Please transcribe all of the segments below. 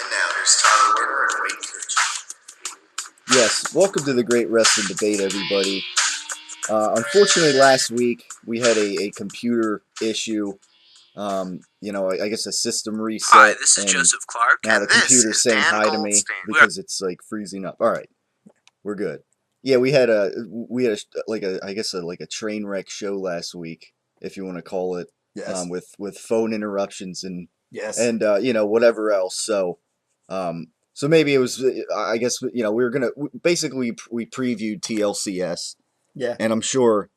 And now here's Tyler Werner and Wayne Church. Yes, welcome to the Great Wrestling Debate, everybody. Unfortunately, last week we had a computer issue. I guess a system Hi, reset, this is and Joseph Clark, now and the this computer's is saying Dan hi to me Goldstein. because it's like freezing up. All right, we're good. Yeah, we had a train wreck show last week, if you want to call it, Yes. with phone interruptions and Yes. whatever else. So maybe it was. I guess we were gonna basically we previewed TLCS, Yeah. and I'm sure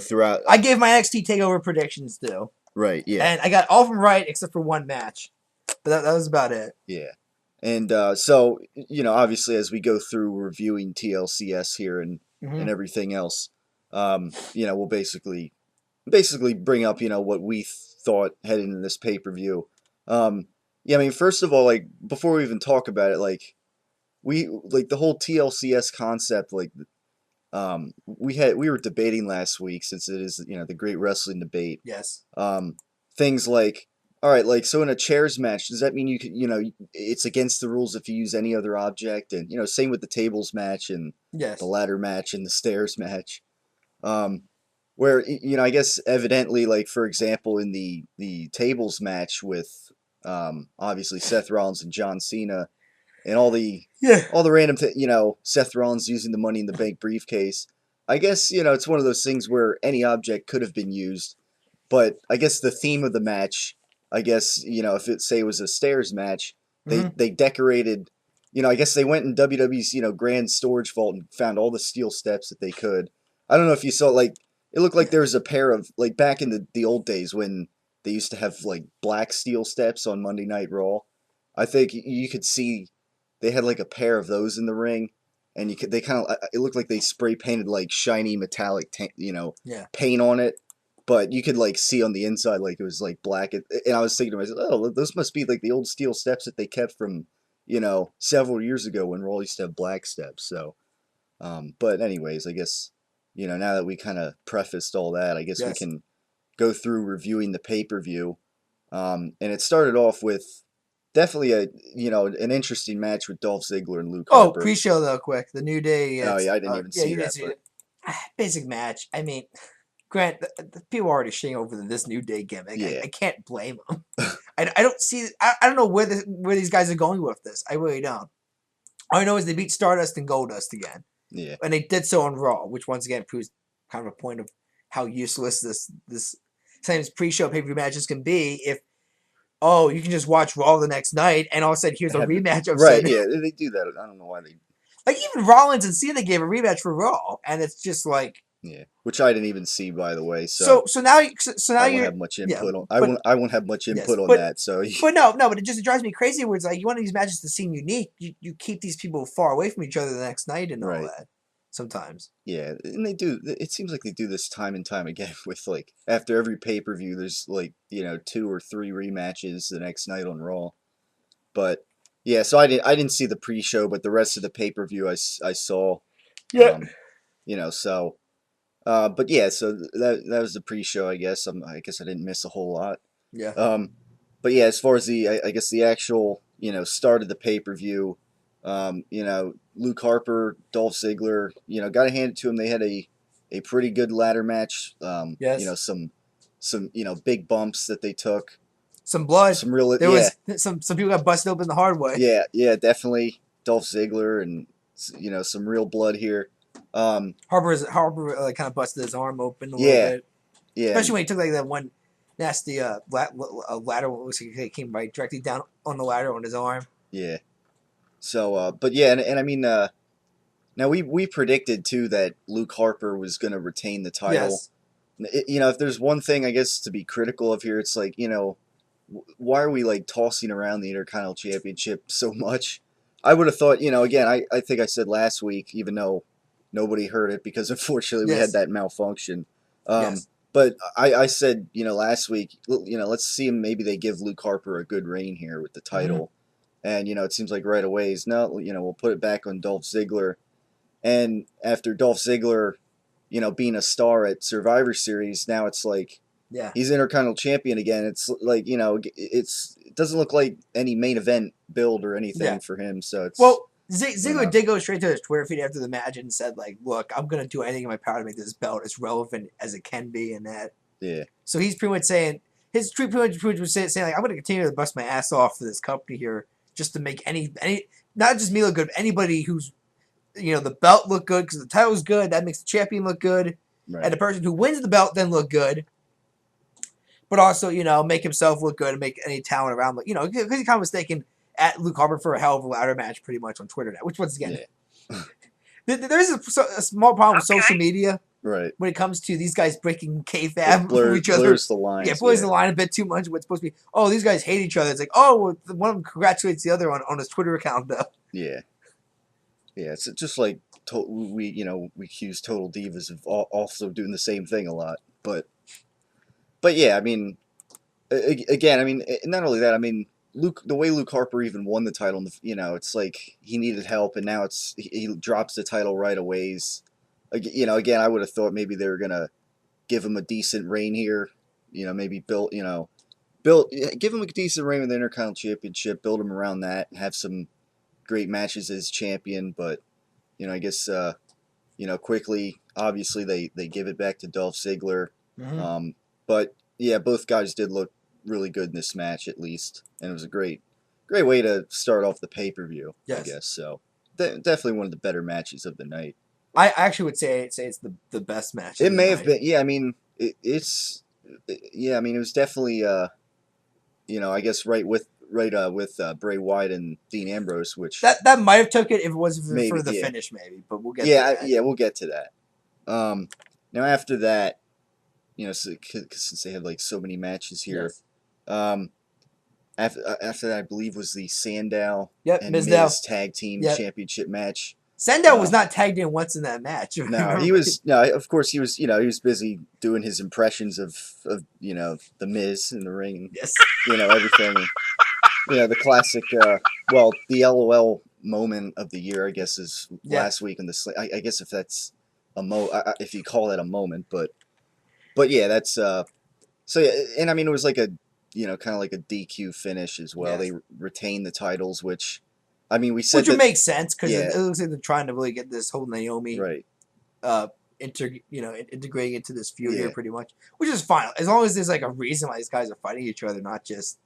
throughout. I gave my NXT Takeover predictions too, Right. Yeah. and I got all of them right except for one match, but that was about it. Yeah. And obviously, as we go through reviewing TLCS here and everything else, we'll basically bring up what we thought heading into this pay-per-view. Yeah, I mean, first of all, like before we even talk about it, like the whole TLCS concept, like we were debating last week, since it is the great wrestling debate. Yes. Things like, all right, like, so in a chairs match, does that mean you could, it's against the rules if you use any other object? And same with the tables match and Yes. the ladder match and the stairs match. Where I guess evidently, like, for example, in the tables match with obviously Seth Rollins and John Cena, and all the random Seth Rollins using the Money in the Bank briefcase. I guess it's one of those things where any object could have been used, but I guess the theme of the match, I guess if it was a stairs match, they decorated. I guess they went in WWE's grand storage vault and found all the steel steps that they could. I don't know if you saw, like, it looked like there was a pair of, like, back in the old days when they used to have like black steel steps on Monday Night Raw. I think you could see they had like a pair of those in the ring, and they kind of, it looked like they spray painted like shiny metallic paint on it, but you could like see on the inside like it was like black. And I was thinking to myself, oh, those must be like the old steel steps that they kept from several years ago when Raw used to have black steps. So, but anyways, I guess now that we kind of prefaced all that, I guess we can go through reviewing the pay-per-view. And it started off with definitely an interesting match with Dolph Ziggler and Luke Harper. Oh, pre-show though, quick. The New Day. Oh yeah, I didn't even see that. But... Basic match. I mean, Grant, the people are already shitting over this New Day gimmick. Yeah. I can't blame them. I don't see. I don't know where these guys are going with this. I really don't. All I know is they beat Stardust and Goldust again. Yeah. And they did so on Raw, which once again proves kind of a point of how useless this same pre-show pay-per-view matches can be if you can just watch Raw the next night and all of a sudden here's a rematch of right, yeah, they do that. I don't know why they like even Rollins and Cena gave a rematch for Raw, and it's just like which I didn't even see, by the way. So now I won't have much input on. I won't have much input on that. So, but no, it drives me crazy. Where it's like you want these matches to seem unique, you keep these people far away from each other the next night and all that. Sometimes. Yeah, and they do. It seems like they do this time and time again with, like, after every pay-per-view, there's like 2 or 3 rematches the next night on Raw. But yeah, so I didn't see the pre-show, but the rest of the pay-per-view I saw. Yeah. So. But yeah, so that was the pre-show, I guess. I guess I didn't miss a whole lot. Yeah. But yeah, as far as I guess the actual start of the pay-per-view, Luke Harper, Dolph Ziggler, got to hand it to him. They had a pretty good ladder match. Yes. Some big bumps that they took. Some blood. Some real. There was some people got busted open the hard way. Yeah, definitely Dolph Ziggler and some real blood here. Harper kind of busted his arm open a little bit. Yeah. Especially when he took like that one nasty ladder. Looks like it came right directly down on the ladder on his arm. Yeah. So, but yeah, and I mean, now we predicted too that Luke Harper was going to retain the title. Yes. If there's one thing I guess to be critical of here, it's like why are we like tossing around the Intercontinental Championship so much? I would have thought, again, I think I said last week, even though nobody heard it because unfortunately we had that malfunction. But I said, last week, let's see him. Maybe they give Luke Harper a good reign here with the title. And, it seems like right away is no, we'll put it back on Dolph Ziggler. And after Dolph Ziggler, being a star at Survivor Series, now it's like, Yeah. he's Intercontinental Champion again. It's like it doesn't look like any main event build or anything Yeah. for him. So it's Well, you Ziggler know did go straight to his Twitter feed after the match and said, like, look, I'm going to do anything in my power to make this belt as relevant as it can be and that. yeah So he's pretty much saying, his tweet pretty much was saying like, I'm going to continue to bust my ass off for this company here just to make any, not just me look good, but anybody who's, the belt look good because the title's good. That makes the champion look good. right And the person who wins the belt then look good. But also, make himself look good and make any talent around, because he kind of was taking at Luke Harper for a hell of a ladder match pretty much on Twitter now, which once again, yeah there is a small problem with social media right. when it comes to these guys breaking It kayfabe with each other. blurs the Yeah, lines. blurs the line a bit too much. What's supposed to be, oh, these guys hate each other. It's like, oh, well, one of them congratulates the other on his Twitter account, though. Yeah. It's just like we accuse Total Divas of also doing the same thing a lot, but yeah, I mean, again, I mean, not only that, I mean, the way Luke Harper even won the title, it's like he needed help, and now he drops the title right away. Again, I would have thought maybe they were gonna give him a decent reign here, maybe give him a decent reign with the Intercontinental Championship, build him around that, have some great matches as champion, but I guess quickly, obviously they give it back to Dolph Ziggler. Mm-hmm. But yeah, both guys did look really good in this match at least, and it was a great way to start off the pay-per-view, Yes. I guess. So definitely one of the better matches of the night. I actually would say it's the best match. It may have been, yeah. I mean, I mean, it was definitely, I guess right with Bray Wyatt and Dean Ambrose, which that might have took it if it wasn't maybe for the yeah. finish, maybe. But we'll get to that. Yeah, we'll get to that. Now after that, since they have like so many matches here, Yes. after that, I believe was the Sandow Yep, and Mizdow. Miz tag team Yep. championship match. Sandow was not tagged in once in that match. No, he was no. Of course, he was. He was busy doing his impressions of the Miz in the ring. Yes. Everything. The classic. The LOL moment of the year, I guess, is last week in the. I guess if that's if you call that a moment, but yeah, that's so yeah, and I mean it was like a kind of like a DQ finish as well. Yes. They retained the titles, which I mean we said which would make sense because yeah. it looks like they're trying to really get this whole Naomi right. Integrating into this feud Yeah. here pretty much, which is fine as long as there's like a reason why these guys are fighting each other, not just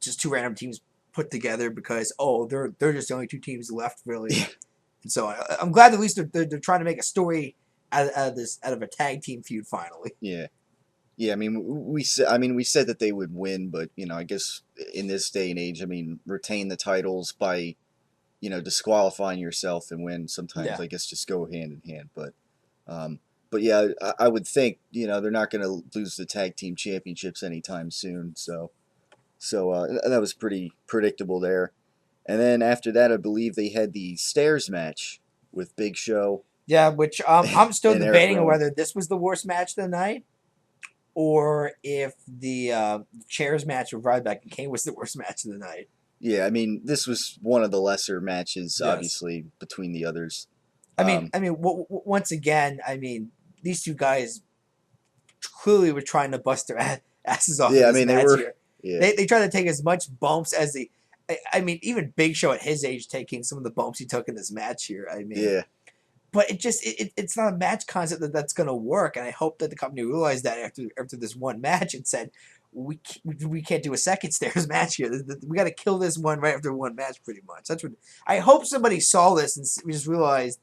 two random teams put together because they're just the only two teams left really. Yeah. And so I'm glad at least they're trying to make a story out of a tag team feud finally. Yeah. Yeah, I mean we said that they would win, but I guess in this day and age, I mean retain the titles by disqualifying yourself and win sometimes I guess just go hand in hand, but yeah, I would think they're not going to lose the tag team championships anytime soon, so that was pretty predictable there. And then after that, I believe they had the stairs match with Big Show. Yeah, which I'm still and debating on Eric whether this was the worst match of the night or if the chairs match with Ryback and Kane was the worst match of the night. Yeah, I mean, this was one of the lesser matches, Yes. obviously, between the others. I mean, once again, I mean, these two guys clearly were trying to bust their asses off. Yeah, in this I mean, match they were. here. Yeah. They tried to take as much bumps as the. I mean, even Big Show at his age taking some of the bumps he took in this match here. I mean, Yeah. But it's not a match concept that's going to work, and I hope that the company realized that after this one match and said we can't do a second stairs match here. We got to kill this one right after one match, pretty much. That's what I hope somebody saw this and we just realized,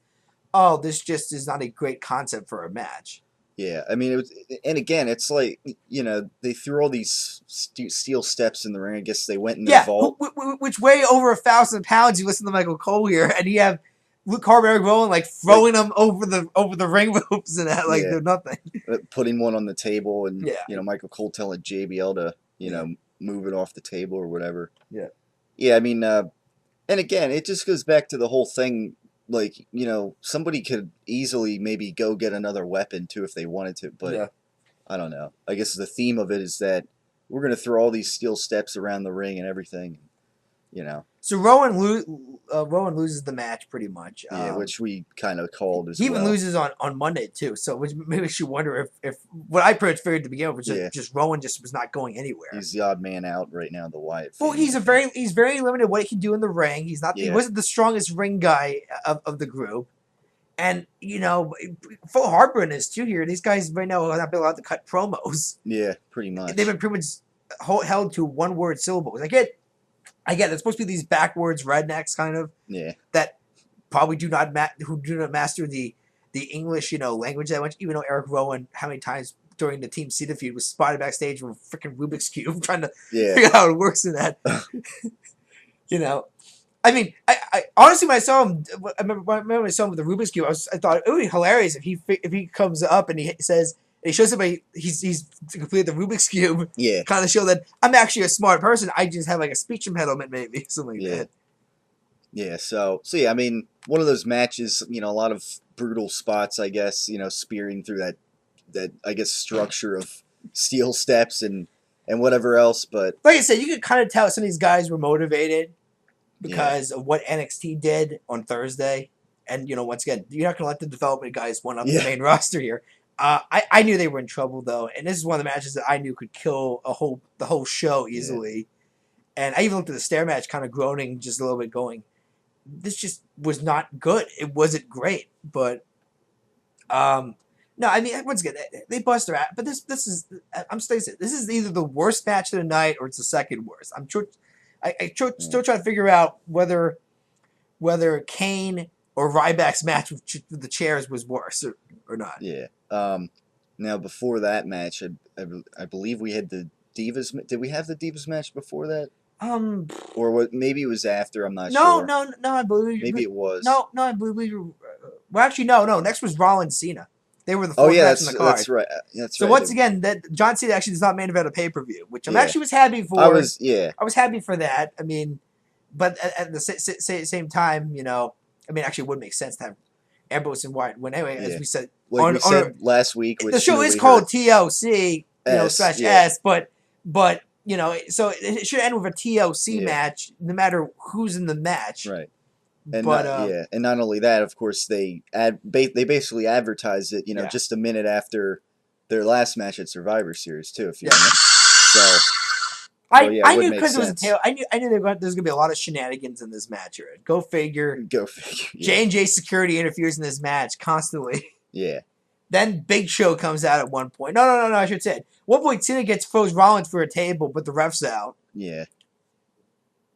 oh, this just is not a great concept for a match. Yeah, I mean, and again, it's like they threw all these steel steps in the ring. I guess they went in the vault, which weigh over 1,000 pounds. You listen to Michael Cole here, and you have Luke Harper, Eric Rowan, like throwing them over the ring ropes and that, like they're nothing. Putting one on the table, and Michael Cole telling JBL to move it off the table or whatever. Yeah. Yeah, I mean, and again, it just goes back to the whole thing. Like, somebody could easily maybe go get another weapon too if they wanted to, but I don't know. I guess the theme of it is that we're going to throw all these steel steps around the ring and everything, So Rowan loses the match pretty much. Yeah, which we kind of called as He even well. loses on Monday too. So which makes you wonder if what I pretty much figured to begin with was just Rowan just was not going anywhere. He's the odd man out right now. The Wyatt Well, family. he's very limited what he can do in the ring. He wasn't the strongest ring guy of the group. And, full harbor in this too here. These guys right now have not been allowed to cut promos. Yeah, pretty much. They've been pretty much held to one word syllables. I get they're supposed to be these backwards rednecks kind of. Yeah. That probably do not master the English, language that much. Even though Eric Rowan, how many times during the Team Cena feud was spotted backstage with a freaking Rubik's Cube trying to figure out how it works in that. I mean, I honestly, when I saw him, I remember when I saw him with the Rubik's Cube, I thought it would be hilarious if he comes up and he says, and he shows somebody he's completed the Rubik's Cube. Yeah. Kind of show that I'm actually a smart person. I just have like a speech impediment, maybe something like that. Yeah. So yeah, I mean, one of those matches, a lot of brutal spots, I guess, spearing through that I guess structure of steel steps and whatever else, but like I said, you could kind of tell some of these guys were motivated because of what NXT did on Thursday. And, once again, you're not going to let the development guys one up the main roster here. I knew they were in trouble, though. And this is one of the matches that I knew could kill the whole show easily. Yeah. And I even looked at the stair match kind of groaning just a little bit going, this just was not good. It wasn't great. But, no, I mean, once again, they bust their ass. But this is, I'm still saying, this is either the worst match of the night or it's the second worst. I'm sure. I still try to figure out whether Kane or Ryback's match with the chairs was worse or not. Yeah. Now before that match, I believe we had the Divas. Did we have the Divas match before that? Or what? Maybe it was after. I'm not sure. No. I believe maybe it was. No. I believe. Well, actually, no. Next was Rollins Cena. They were the fourth match in the card. That's right. That's so right. Once again, that John Cena actually does not main event a pay per view, which I was happy for. I was happy for that. I mean, but at the same time, actually, it would make sense to have Ambrose and Wyatt win anyway, as we said. Like we said last week, the show is called TLC, /S, but so it should end with a TLC match, no matter who's in the match, right? And and not only that, of course, they basically advertised it, just a minute after their last match at Survivor Series too, if you remember. So I knew because it was a tail. I knew there's going to be a lot of shenanigans in this match. Go figure. Yeah. J&J Security interferes in this match constantly. Yeah. Then Big Show comes out at one point. No. I should say, at one point Cena throws Rollins for a table, but the ref's out. Yeah.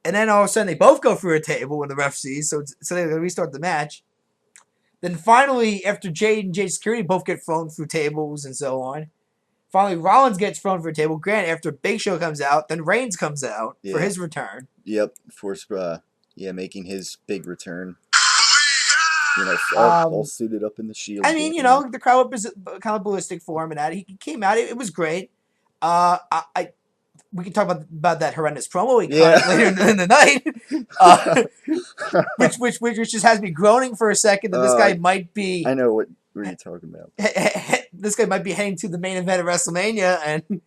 And then all of a sudden they both go through a table when the ref sees, so they restart the match. Then finally, after J&J Security both get thrown through tables and so on, finally Rollins gets thrown through a table. Grant, after Big Show comes out, then Reigns comes out for his return. Yep, making his big return. All suited up in the Shield. I mean, the crowd was kind of ballistic for him, and that he came out. It was great. We can talk about that horrendous promo he cut later in the night, which just has me groaning for a second that this guy might be. I know what you're talking about. This guy might be heading to the main event of WrestleMania, and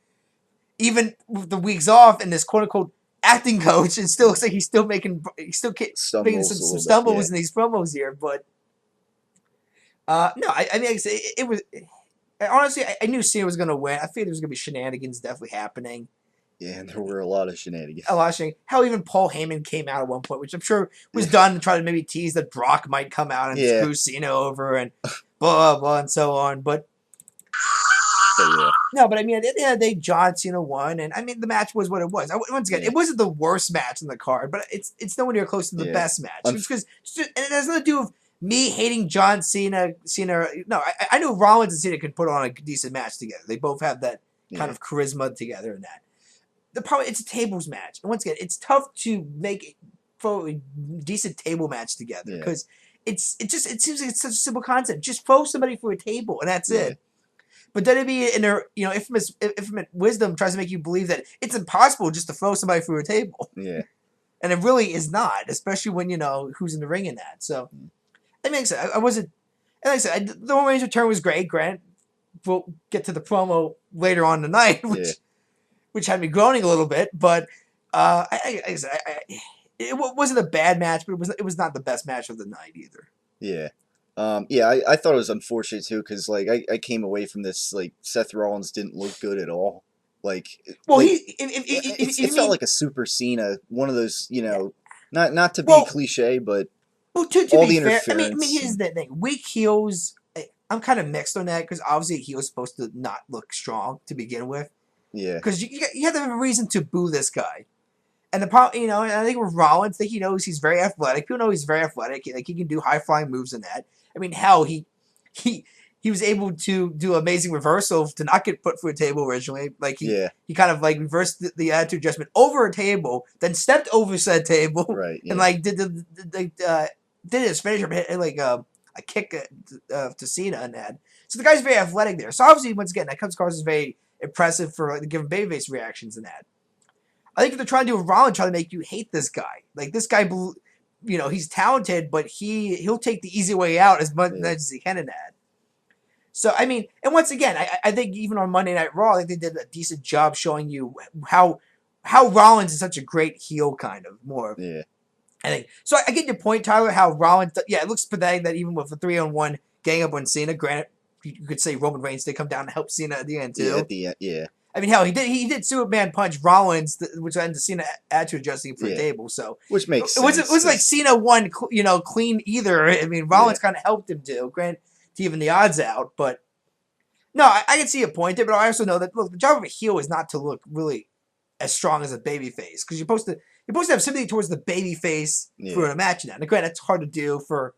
even with the weeks off and this quote unquote acting coach, it still looks like he's still making some stumbles in these promos here. But no, I mean, it was honestly, I knew Cena was going to win. I figured there was going to be shenanigans definitely happening. Yeah, and there were a lot of shenanigans. Hell, even Paul Heyman came out at one point, which I'm sure was done to try to maybe tease that Brock might come out and screw Cena over and blah, blah, and so on. But no, but I mean, at the end of the day, John Cena won, and I mean, the match was what it was. Once again, it wasn't the worst match in the card, but it's nowhere near close to the best match. Because and it has nothing to do with me hating John Cena. No, I knew Rollins and Cena could put on a decent match together. They both have that kind of charisma together in that. The problem, it's a tables match, and once again, it's tough to make a decent table match together because it seems like it's such a simple concept. Just throw somebody through a table, and that's it. But WWE, in their infamous wisdom, tries to make you believe that it's impossible just to throw somebody through a table. Yeah, and it really is not, especially when who's in the ring in that. So, I mean, I wasn't. And like I said, the Roman Reigns return was great. Grant, we'll get to the promo later on tonight, which had me groaning a little bit. But wasn't a bad match, but it was not the best match of the night either. Yeah. I thought it was unfortunate too because like I came away from this like Seth Rollins didn't look good at all. Like Well, like if it you felt mean like a Super Cena, one of those yeah. not to be Well, cliche, but well, to all be the fair, I mean, interference. here's the thing: weak heels. I'm kind of mixed on that because obviously he was supposed to not look strong to begin with, Yeah, because you have to have a reason to boo this guy. And the problem, and I think with Rollins, I think he knows he's very athletic. People know he's very athletic. Like he can do high flying moves in that. I mean, hell, he he was able to do amazing reversal to not get put through a table originally. Like yeah, he kind of like reversed the attitude adjustment over a table, then stepped over said table, right, and yeah, like did his finisher, hit like a kick to Cena in that. So the guy's very athletic there. So obviously, once again, that comes across as very impressive for like, giving babyface reactions in that. I think if they're trying to do with Rollins, trying to make you hate this guy. Like this guy, he's talented, but he'll take the easy way out as much yeah, as he can in that. So I mean, and once again, I think even on Monday Night Raw, I think they did a decent job showing you how Rollins is such a great heel, kind of more. yeah, I think so. I get your point, Tyler. How Rollins, yeah, it looks pathetic that even with the 3-on-1 gang up on Cena, granted, you could say Roman Reigns did come down to help Cena at the end yeah. too. At the end, yeah, I mean, hell, he did Superman punch Rollins, which ended Cena attitude adjusting for a yeah. table. So Which makes it sense wasn't like because Cena won, clean either. I mean, yeah, Rollins kind of helped him too, grant to even the odds out. But no, I can see a point there, but I also know that look, the job of a heel is not to look really as strong as a baby face because you're supposed to have sympathy towards the baby face yeah, for a match now. And granted, it's hard to do for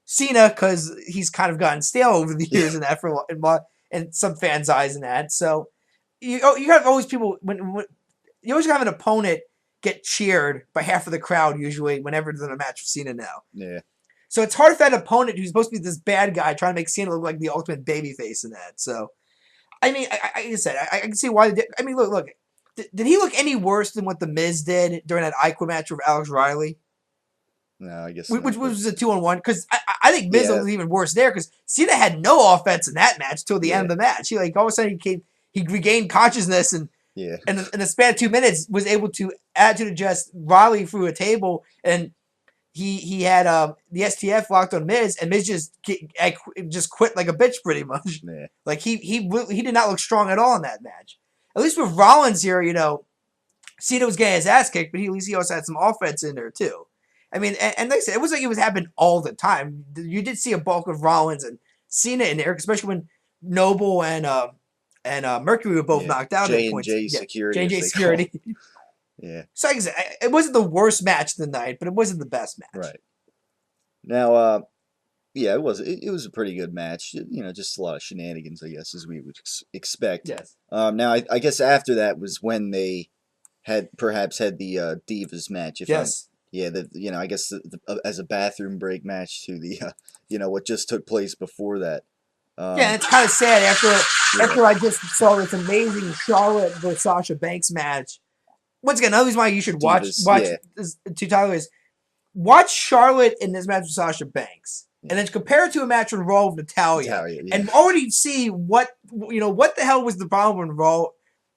Cena because he's kind of gotten stale over the yeah, years and that in some fans' eyes and that. So you have always people when you always have an opponent get cheered by half of the crowd usually whenever there's a match with Cena now. yeah, So it's hard for that opponent who's supposed to be this bad guy trying to make Cena look like the ultimate babyface in that. So I mean, like I said, I can see why they did. I mean, look. Did he look any worse than what the Miz did during that Iqua match with Alex Riley? no, I guess Which not, but was a 2-on-1? Because I think Miz yeah, was even worse there because Cena had no offense in that match till the end yeah, of the match. He like all of a sudden he regained consciousness and yeah, in the span of 2 minutes was able to add to adjust Riley through a table and he had the STF locked on Miz and Miz just quit like a bitch pretty much. yeah, Like he did not look strong at all in that match. At least with Rollins here, Cena was getting his ass kicked, but at least he also had some offense in there too. I mean, and like I said, it was like it was happening all the time. You did see a bulk of Rollins and Cena in there, especially when Noble and Mercury were both yeah. knocked out at J and points. J Yeah, security, J&J as they call. security. Yeah, So like I said, it wasn't the worst match of the night, but it wasn't the best match. right. Now, yeah, it was a pretty good match. Just a lot of shenanigans, I guess, as we would expect. Yes. Now, I guess after that was when they had perhaps had the Divas match. If I'm, Yes. yeah, I guess as a bathroom break match to the what just took place before that. Yeah, and Um, it's kind of sad yeah, after I just saw this amazing Charlotte versus Sasha Banks match. Once again, another reason why you should Divas, watch yeah, this to Tyler is watch Charlotte in this match with Sasha Banks, yeah, and then compare it to a match with Raw with Natalia, Natalia, yeah, and already see what the hell was the problem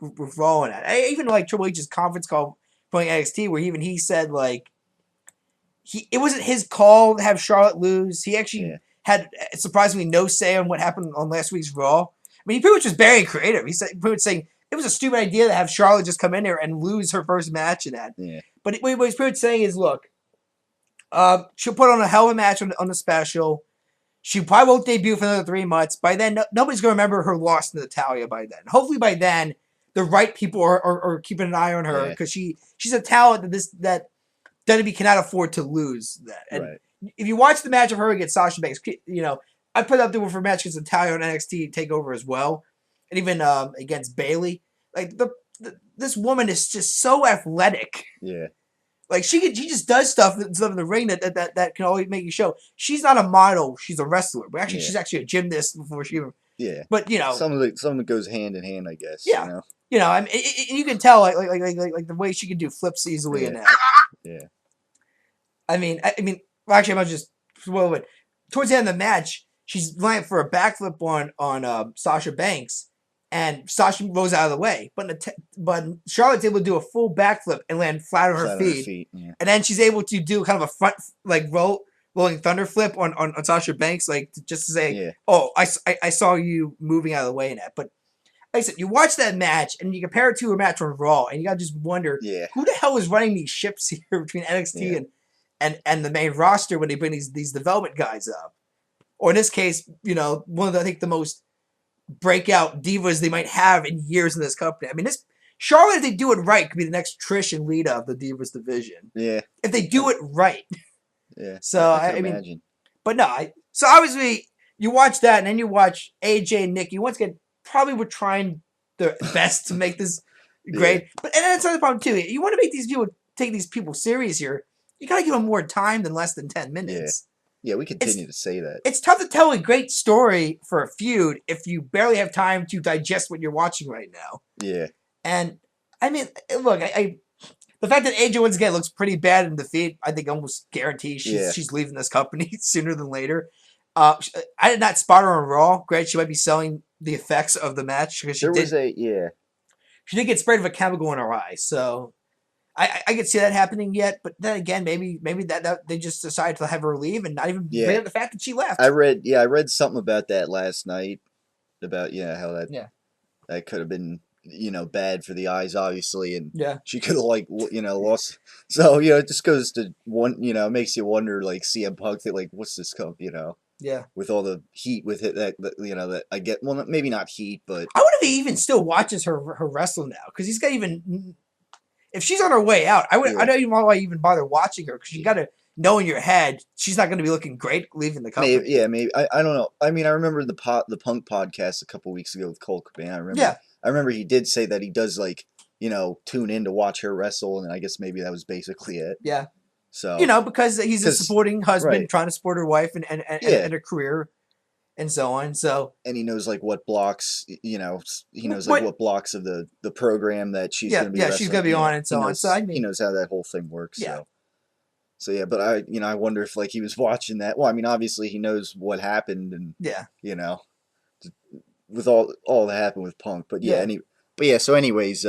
with Raw in that. I even like Triple H's conference call playing NXT where even he said like it wasn't his call to have Charlotte lose. He actually yeah, had surprisingly no say on what happened on last week's Raw. I mean, he pretty much was very creative. He said pretty much saying it was a stupid idea to have Charlotte just come in there and lose her first match in that. yeah, But what he's pretty much saying is, look, she'll put on a hell of a match on the special. She probably won't debut for another 3 months. By then, nobody's going to remember her loss to Natalia by then. Hopefully by then, the right people are keeping an eye on her yeah, because she's a talent that WWE cannot afford to lose that. And right, if you watch the match of her against Sasha Banks, I put up there with her match against Natalia on NXT TakeOver as well, and even against Bayley. Like this woman is just so athletic. yeah, Like she just does stuff in the ring that can always make you show she's not a model, she's a wrestler. But actually, yeah, she's actually a gymnast before she. yeah. But Some of it goes hand in hand, I guess. yeah, I mean, you can tell like the way she can do flips easily in Yeah, that. yeah, Well, actually, I'm just spoil it. Towards the end of the match, she's lining up for a backflip on Sasha Banks, and Sasha rolls out of the way. But Charlotte's able to do a full backflip and land flat on her Flat on her feet. feet. Yeah. And then she's able to do kind of a front like rolling thunder flip on Sasha Banks, like just to say, Yeah. oh, I saw you moving out of the way in that. But like I said, you watch that match and you compare it to a match on Raw, and you gotta just wonder who the hell is running these ships here between NXT and the main roster when they bring these development guys up. Or in this case, one of the, I think the most breakout divas they might have in years in this company. I mean, this Charlotte, if they do it right, could be the next Trish and Lita of the Divas division. Yeah. If they do it right. Yeah. So I mean, but no. So obviously you watch that, and then you watch AJ and Nikki. Once again, probably were trying their best to make this great. But and that's another problem too. You want to make these people take these people serious here. You gotta give them more time than less than 10 minutes. Yeah, we continue to say that. It's tough to tell a great story for a feud if you barely have time to digest what you're watching right now. Yeah. And, I mean, look, the fact that AJ once again looks pretty bad in defeat, I think almost guarantees she's leaving this company sooner than later. I did not spot her on Raw. Granted, she might be selling the effects of the match. Because she did get sprayed with a chemical in her eye, so... I could see that happening yet, but then again, maybe that they just decided to have her leave and not even bring up the fact that she left. I read something about that last night about how that could have been bad for the eyes, obviously, and she could have lost. So it just goes to makes you wonder, like CM Punk, what's this with all the heat with it that I get. Well, maybe not heat, but I wonder if he even still watches her wrestle now, because he's got even. If she's on her way out, I don't even know why even bother watching her, because you got to know in your head she's not going to be looking great leaving the company. Maybe. I don't know. I mean, I remember the Punk podcast a couple weeks ago with Cole Cabana. I remember he did say that he does tune in to watch her wrestle, and I guess maybe that was basically it. Yeah. So because he's a supporting husband trying to support her wife and her career. And so on. And he knows what blocks, he knows what blocks of the program that she's going to be. Yeah, she's going to be on and so on. So I mean, he knows how that whole thing works. Yeah. So yeah, but I wonder if he was watching that. Well, I mean, obviously he knows what happened, and with all that happened with Punk. But so anyways,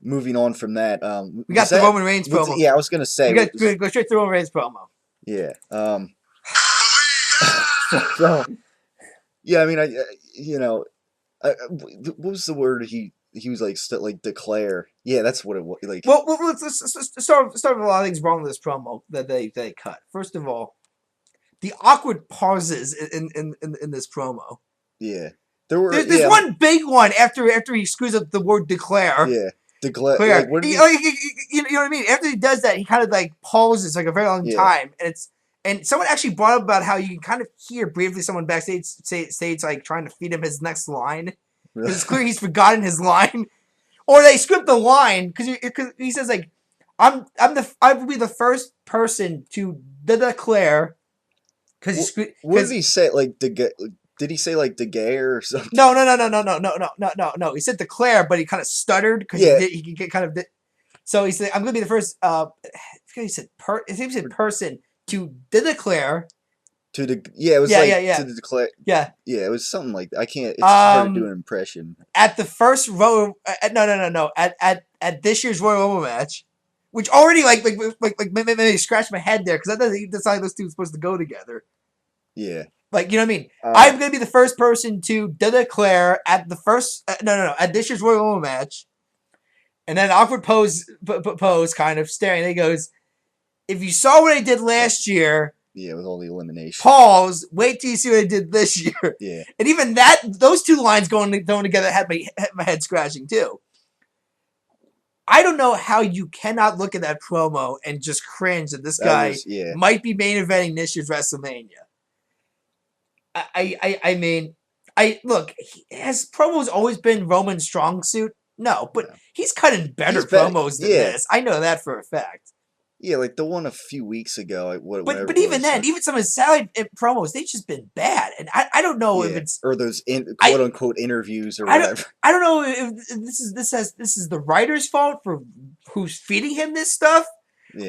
moving on from that, we got the Roman Reigns promo. I was going to say, we got go straight to Roman Reigns promo. Yeah. So. Yeah, I mean, what was the word he was declare? Yeah, that's what it was. Well, let's start with a lot of things wrong with this promo that they cut. First of all, the awkward pauses in this promo. Yeah, there's one big one after he screws up the word declare. Yeah, declare. You know what I mean? After he does that, he kind of pauses a very long time, and someone actually brought up about how you can kind of hear briefly someone backstage say trying to feed him his next line. Because it's clear he's forgotten his line. Or they script the line because he says I will be the first person to declare. What did he say? Did he say the gay or something? No. He said declare, but he kind of stuttered because he kind of did. So he said, "I'm going to be the first." He said person to declare. To declare. Yeah. Yeah, it was something like that. I can't. It's hard to do an impression. At the first Royal, no. At this year's Royal Rumble match, which already made me scratch my head there, because I thought that's how those two were supposed to go together. Yeah. You know what I mean? I'm gonna be the first person to declare at the first at this year's Royal Rumble match, and then awkward pose kind of staring. And he goes, "If you saw what I did last year." Yeah, with all the elimination. Pause. Wait till you see what I did this year. Yeah. And even those two lines going together had my head scratching too. I don't know how you cannot look at that promo and just cringe that this guy might be main eventing this year's WrestleMania. I mean, look, has promos always been Roman's strong suit? No, but he's cutting better promos than this. I know that for a fact. Yeah, the one a few weeks ago. But even then, even some of his salad promos, they've just been bad. And I don't know if it's... Or those quote unquote interviews or whatever. I don't know if this is the writer's fault for who's feeding him this stuff,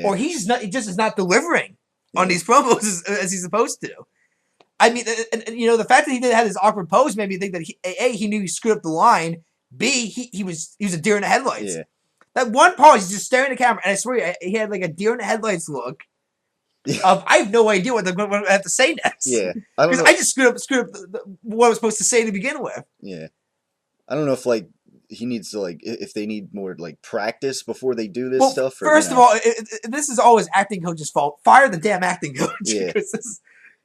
or he just is not delivering on these promos as he's supposed to. I mean, and, you know, the fact that he did have this awkward pose made me think that he knew he screwed up the line. B, he was a deer in the headlights. Yeah. That one pause, he's just staring at the camera, and I swear he had like a deer in the headlights look. I have no idea what I have to say next. Yeah. I don't Because know. I just screwed up what I was supposed to say to begin with. Yeah. I don't know if like he needs to like if they need more like practice before they do this stuff. Or, first of all, this is always acting coach's fault. Fire the damn acting coach. Yeah.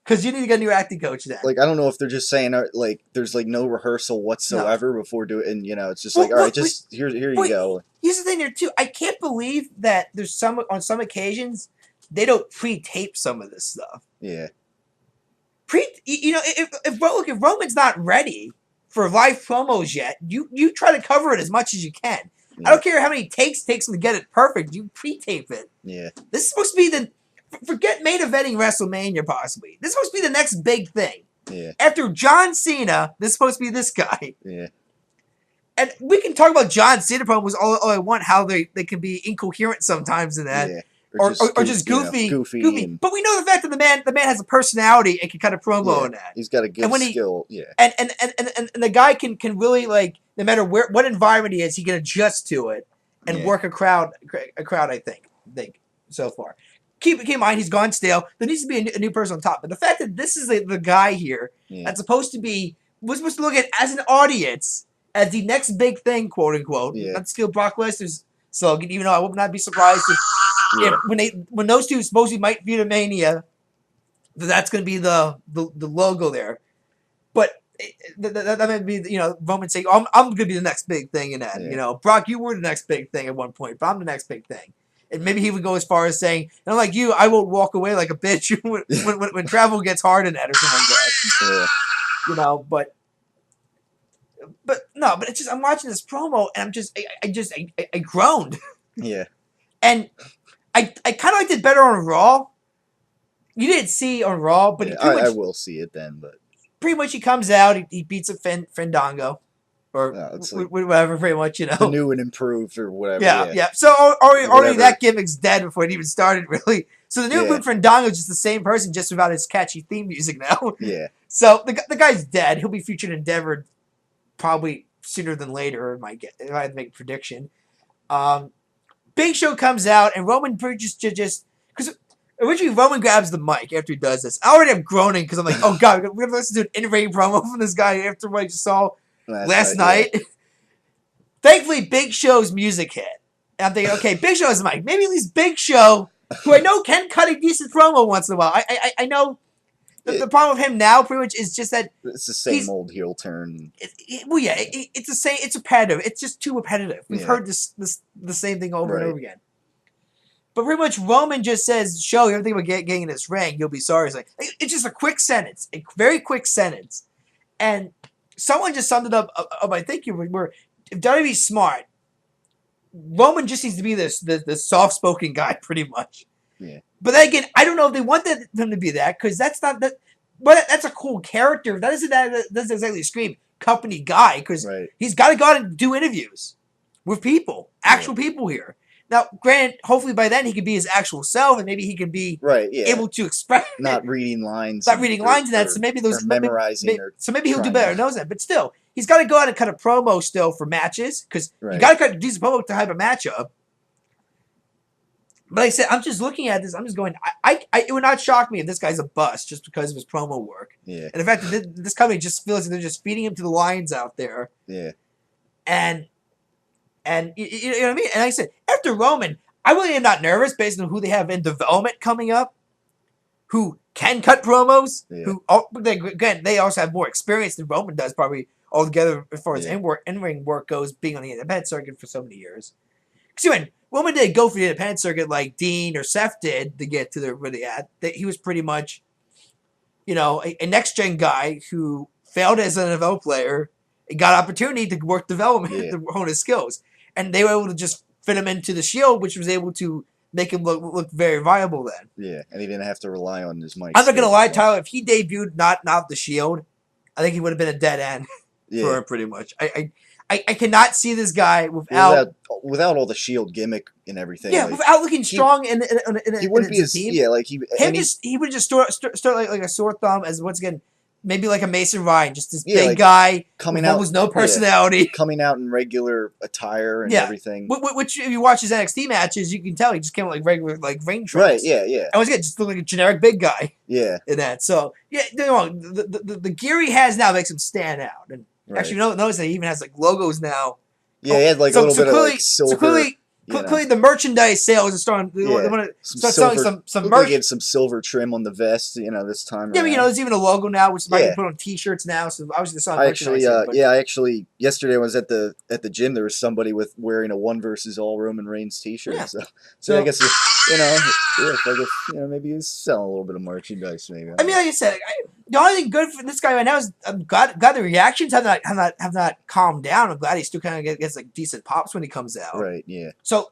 Because you need to get a new acting coach then. Like I don't know if they're just saying like there's like no rehearsal whatsoever before doing, and you know it's just like all right, just here you go. Here's the thing there too. I can't believe that there's on some occasions they don't pre-tape some of this stuff. Yeah. You know, if Roman's not ready for live promos yet, you try to cover it as much as you can. Yeah. I don't care how many takes him to get it perfect. You pre-tape it. Yeah. This is supposed to be forget main eventing WrestleMania possibly. This is supposed to be the next big thing. Yeah. After John Cena, this is supposed to be this guy. Yeah. And we can talk about John Cena promos all I want, how they can be incoherent sometimes in that. Yeah. Or just goofy. You know, goofy. But we know the fact that the man has a personality and can kind of promo in that. He's got a good skill. Yeah. And the guy can really, like, no matter what environment he is, he can adjust to it and work a crowd, I think so far. Keep in mind, he's gone stale. There needs to be a new person on top. But the fact that this is the guy here that's supposed to be, we're supposed to look at as an audience as the next big thing, quote unquote. Not to steal Brock Lesnar's slogan, even though I would not be surprised if when those two supposedly might be the Mania, that's going to be the logo there. But that might be, you know, Roman saying, I'm going to be the next big thing in that. Yeah. You know, Brock, you were the next big thing at one point, but I'm the next big thing. And maybe he would go as far as saying, and like you, I won't walk away like a bitch when travel gets hard in that or something like that. Yeah. You know, but it's just, I'm watching this promo and I'm just, I groaned. Yeah. And I kind of liked it better on Raw. You didn't see on Raw, but I will see it then. But pretty much he comes out, he beats a Fandango. Or like whatever, pretty much, you know. The new and improved or whatever. Yeah. So already that gimmick's dead before it even started, really. So the new and improved Fandango is just the same person, just without his catchy theme music now. Yeah. So the guy's dead. He'll be featured in Endeavor probably sooner than later, if I had to make a prediction. Big Show comes out, and Roman just because originally Roman grabs the mic after he does this. I already am groaning because I'm like, oh god, we're gonna listen to an in-ring promo from this guy after what I just saw last night. Yeah. Thankfully, Big Show's music hit. And I'm thinking, okay, Big Show has the mic. Maybe at least Big Show, who I know can cut a decent promo once in a while. I know the problem with him now pretty much is just that it's the same old heel turn. It's the same. It's repetitive. It's just too repetitive. We've heard the same thing over and over again. But pretty much Roman just says, "Show, you ever think about getting in this ring? You'll be sorry." It's just a quick sentence, a very quick sentence, and someone just summed it up. I think where if WWE's smart, Roman just needs to be this soft-spoken guy, pretty much. Yeah. But then again, I don't know if they want them to be that because that's not that. But that's a cool character. That doesn't exactly scream company guy because he's got to go out and do interviews with people, actual people here. Now, granted, hopefully by then he can be his actual self and maybe he can be able to express. Not reading lines. Not reading lines in that. So maybe those memorizing. So maybe he'll do better. Knows that, but still, he's got to go out and cut a promo still for matches because you got to cut a decent promo to hype a matchup. But like I said, I'm just looking at this. I'm just going. It would not shock me if this guy's a bust just because of his promo work. Yeah. And the fact that this company just feels like they're just feeding him to the lions out there. Yeah. And you know what I mean? And like I said, after Roman, I really am not nervous based on who they have in development coming up, who can cut promos. Yeah. Again, they also have more experience than Roman does, probably altogether as far as in-ring work goes, being on the independent circuit for so many years. Because when Roman didn't go for the independent circuit like Dean or Seth did to get to where they at, he was pretty much, you know, a next-gen guy who failed as an NFL player and got opportunity to work development to hone his skills. And they were able to just fit him into the Shield, which was able to make him look very viable then. Yeah, and he didn't have to rely on his mic. I'm not going to lie, Tyler, if he debuted not the Shield, I think he would have been a dead end for him pretty much. I cannot see this guy without without all the Shield gimmick and everything. yeah, like, without looking strong in he wouldn't be a as team. like He would just start like a sore thumb as once again maybe like a Mason Ryan, just this yeah, big like guy coming with out almost no personality. coming out in regular attire and Yeah, everything. which if you watch his NXT matches, you can tell he just came out like regular like rain trunks. Right? Yeah, yeah, And once again, just look like a generic big guy yeah. in that. So yeah, don't get me wrong, the gear he has now makes him stand out. And Right. actually, notice that he even has like logos now. Yeah, he had like a little bit clearly, of like silver. So clearly, the merchandise sales are starting. They want to start selling some Looked merch. like he had some silver trim on the vest, this time. Yeah, but there's even a logo now, which is Yeah. put on T-shirts now. So obviously, they're selling I merchandise. actually, I actually yesterday I was at the gym. There was somebody wearing a 1 versus All Roman Reigns T-shirt. Yeah. So I guess maybe he's selling a little bit of merchandise. Maybe. I mean, like I said, the only thing good for this guy right now is I'm glad the reactions have not calmed down. I'm glad he still kind of gets like decent pops when he comes out. Right. Yeah. So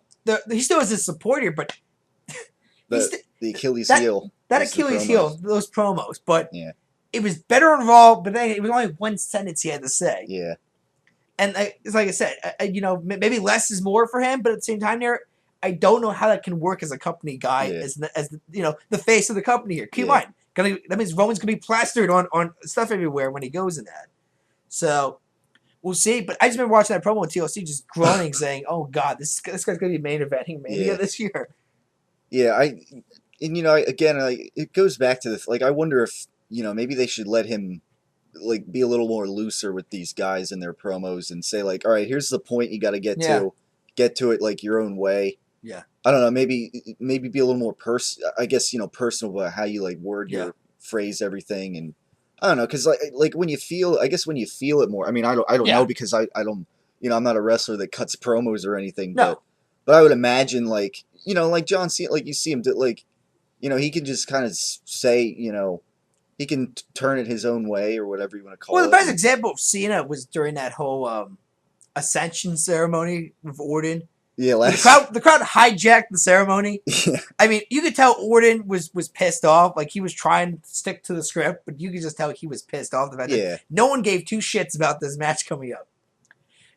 he still has his support here, but the Achilles heel. That Achilles heel, those promos, but yeah. It was better on Raw, but then it was only one sentence he had to say. Yeah. And it's like I said, maybe less is more for him, but at the same time, I don't know how that can work as a company guy, as the face of the company here. Keep in mind, that means Roman's gonna be plastered on stuff everywhere when he goes in that. So we'll see. But I just remember watching that promo on TLC, just groaning, saying, "Oh God, this guy's gonna be main eventing Mania this year." Yeah, it goes back to this. Like, I wonder if maybe they should let him like be a little more looser with these guys in their promos and say like, all right, here's the point you got to get to it like your own way. Yeah. I don't know. Maybe be a little more personal about how you like word your phrase everything, and I don't know, because like when you feel it more. I mean, I don't know, because I don't I'm not a wrestler that cuts promos or anything. No. But I would imagine like like John Cena, like you see him he can just kind of say he can turn it his own way or whatever you want to call it. Well, the best example of Cena was during that whole Ascension ceremony with Orton. Yeah, the crowd hijacked the ceremony. Yeah. I mean, you could tell Orton was pissed off. Like, he was trying to stick to the script, but you could just tell he was pissed off. The fact that no one gave two shits about this match coming up.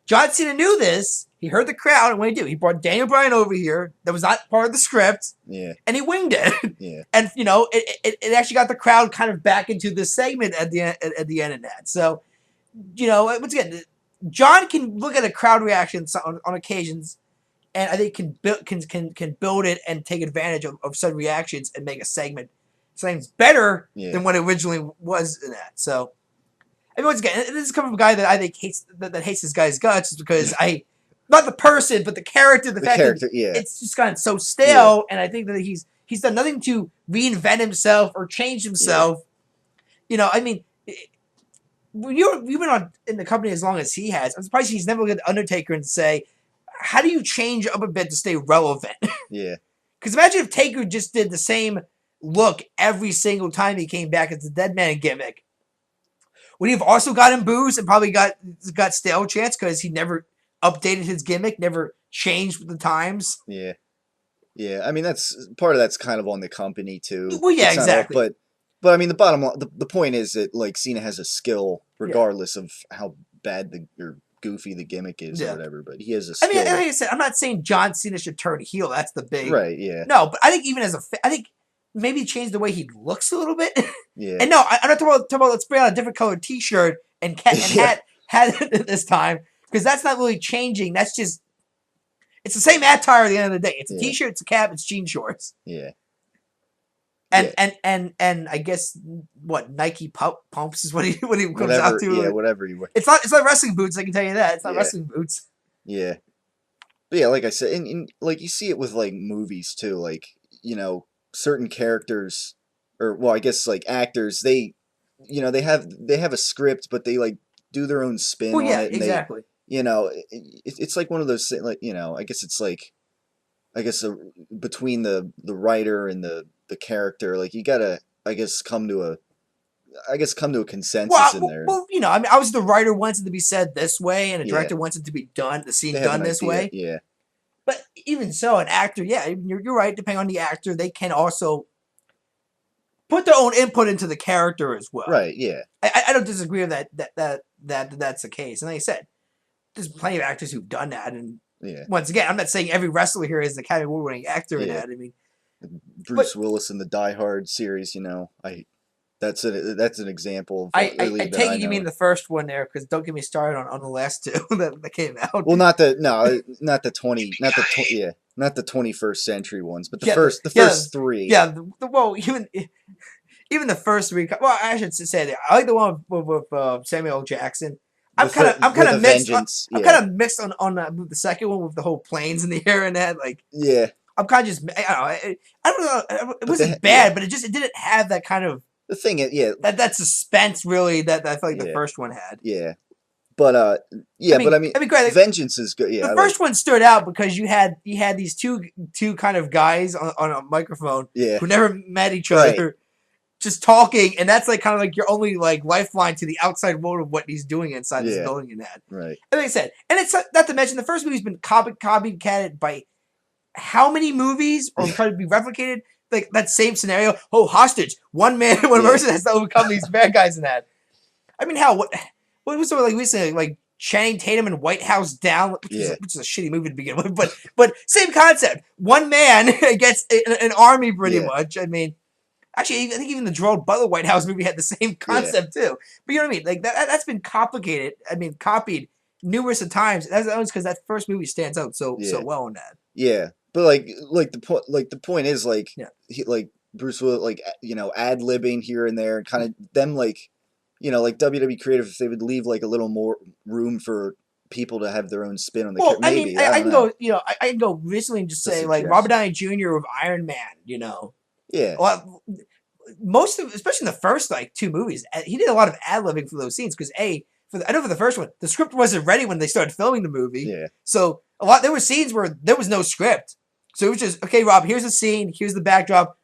John Cena knew this. He heard the crowd, and what did he do? He brought Daniel Bryan over here. That was not part of the script. Yeah. And he winged it. Yeah. And it actually got the crowd kind of back into this segment at the end of that. So, once again, John can look at a crowd reaction on occasions, and I think can build it and take advantage of said reactions and make a segment better than what it originally was in that. So, I mean, once again, this is coming from a guy that I think hates this guy's guts, because not the person, but the character. The fact that it's just gotten so stale, and I think that he's done nothing to reinvent himself or change himself. Yeah. I mean, you've been in the company as long as he has. I'm surprised he's never looked at Undertaker and say, how do you change up a bit to stay relevant? Yeah. Because imagine if Taker just did the same look every single time he came back as the Dead Man gimmick. Would he have also gotten booze and probably got stale chance because he never updated his gimmick, never changed with the times? Yeah. Yeah. I mean, that's kind of on the company too. Well, yeah, exactly. But I mean, the bottom line, the point is that like Cena has a skill regardless of how bad or goofy the gimmick is or whatever. But he has a skill. I mean, like I said, I'm not saying John Cena should turn heel. That's the big Yeah. No, but I think even I think maybe change the way he looks a little bit. Yeah. And no, I'm not talking about let's bring out a different colored T-shirt and hat this time, because that's not really changing. That's just it's the same attire at the end of the day. It's a T-shirt, it's a cap, it's jean shorts. Yeah. And I guess what Nike pumps is what he comes out to. Yeah, whatever he wears. It's not wrestling boots. I can tell you that it's not wrestling boots. Yeah, but yeah, like I said, and like you see it with like movies too. Like certain characters, or well, I guess like actors, they have a script, but they like do their own spin on it. And exactly. It's like one of those like I guess it's like between the writer and the character, like you gotta come to a consensus in there. Well, I mean, obviously the writer wants it to be said this way, and the director wants it to be the scene done this way. Yeah. But even so, an actor, you're right. Depending on the actor, they can also put their own input into the character as well. Right. Yeah. I don't disagree with that. That's the case. And like I said, there's plenty of actors who've done that, and Yeah. once again, I'm not saying every wrestler here is the Academy Award-winning actor in Yeah. that. I mean, Bruce Willis in the Die Hard series, that's an example of I that take I it you know. mean the first one there, because don't get me started on the last two that came out. Well, not the 21st century ones, but the Yeah, first three. Yeah, well, even the first three. Well, I should say that I like the one with Samuel L. Jackson. I'm kind of mixed. I'm kind of mixed on the second one with the whole planes in the air and that. Like, Yeah. I'm kind of just. I don't know. It wasn't bad, but it didn't have that kind of. The thing is, yeah, that suspense really that I feel like the Yeah. first one had. yeah, but I mean, great. Vengeance is good. Yeah, The first one stood out because you had these two kind of guys on a microphone Yeah. who never met each other, just talking, and that's like kind of like your only like lifeline to the outside world of what he's doing inside this building and that. Right. And like I said, and it's not to mention the first movie's been copycatted by how many movies or trying to be replicated. Like that same scenario. Oh, hostage! One person has to overcome these bad guys in that. I mean, what was something like recently, like Channing Tatum in White House Down, which is a shitty movie to begin with, but same concept. One man gets an army pretty much. I mean, actually, I think even the Gerald Butler White House movie had the same concept too. But you know what I mean? Like that's been complicated. I mean, copied numerous of times. That's because that first movie stands out so well in that. Yeah, but the point is he, Bruce Willis ad libbing here and there, and kind of them like WWE creative, if they would leave like a little more room for people to have their own spin on the well, maybe. I can go I can go recently and just say like Robert Downey Jr. with Iron Man. Yeah. Well, especially in the first like two movies, he did a lot of ad libbing for those scenes because I know for the first one, the script wasn't ready when they started filming the movie. Yeah. So there were scenes where there was no script. So it was just, okay, Rob, here's the scene, here's the backdrop,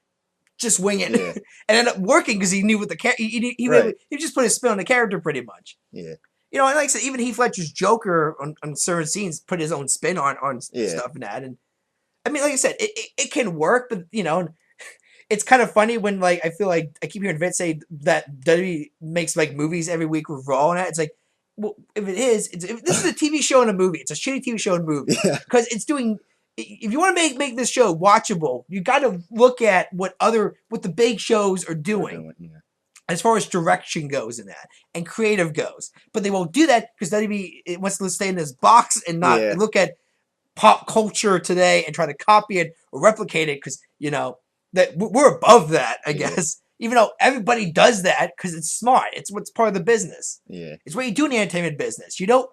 just wing it. Yeah. And ended up working because he knew what he just put his spin on the character pretty much. Yeah. And like I said, even Heath Ledger's Joker on certain scenes put his own spin on stuff and that. And I mean, like I said, it can work, but it's kind of funny when like I feel like I keep hearing Vince say that WWE makes like movies every week with Raw and that. It's like, well, if it is, if this is a TV show and a movie. It's a shitty TV show and movie because it's doing. If you want to make this show watchable, you got to look at what the big shows are doing as far as direction goes in that and creative goes. But they won't do that because WWE wants to stay in this box and not look at pop culture today and try to copy it or replicate it because that we're above that, I guess. Even though everybody does that because it's smart. It's what's part of the business. Yeah. It's what you do in the entertainment business. You don't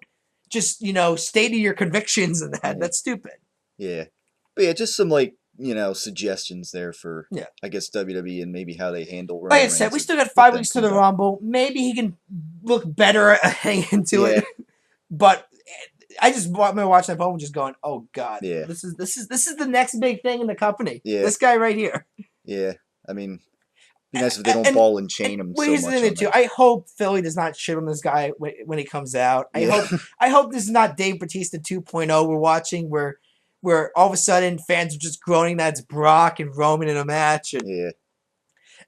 just, stay to your convictions and that. Yeah. That's stupid. Yeah. But just some suggestions there for I guess WWE and maybe how they handle Roman Like I said, we still got 5 weeks to the Rumble. Maybe he can look better hanging into it. But I just remember watching that poem just going, oh God. Yeah. This is the next big thing in the company. Yeah. This guy right here. Yeah. I mean, it'd be nice if they don't ball and chain him so much. Here's the thing, I hope Philly does not shit on this guy when he comes out. I hope this is not Dave Bautista 2.0 we're watching where all of a sudden fans are just groaning that it's Brock and Roman in a match.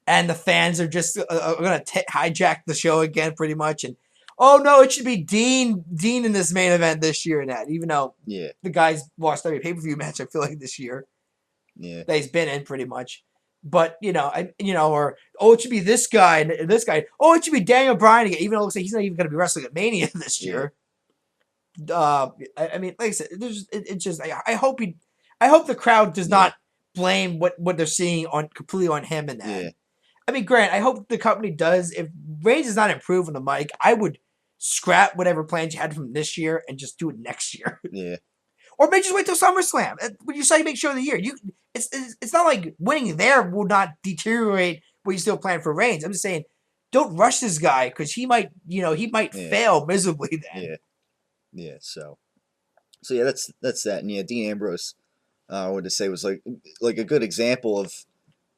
And the fans are just going to hijack the show again pretty much. And, oh, no, it should be Dean in this main event this year and that. Even though the guy's lost every pay-per-view match, I feel like, this year. Yeah. That he's been in pretty much. But, or, oh, it should be this guy and this guy. Oh, it should be Daniel Bryan again, even though it looks like he's not even going to be wrestling at Mania this year. I mean, like I said, it's just I hope the crowd does not blame what they're seeing completely on him and that. Yeah. I mean, Grant, I hope the company does. If Reigns does not improve on the mic, I would scrap whatever plans you had from this year and just do it next year. Yeah. Or maybe just wait till SummerSlam. When you say make sure of the year, it's not like winning there will not deteriorate what you still plan for Reigns. I'm just saying, don't rush this guy because he might fail miserably then. Yeah. Yeah, so that's that, and Dean Ambrose, I would say was like a good example of,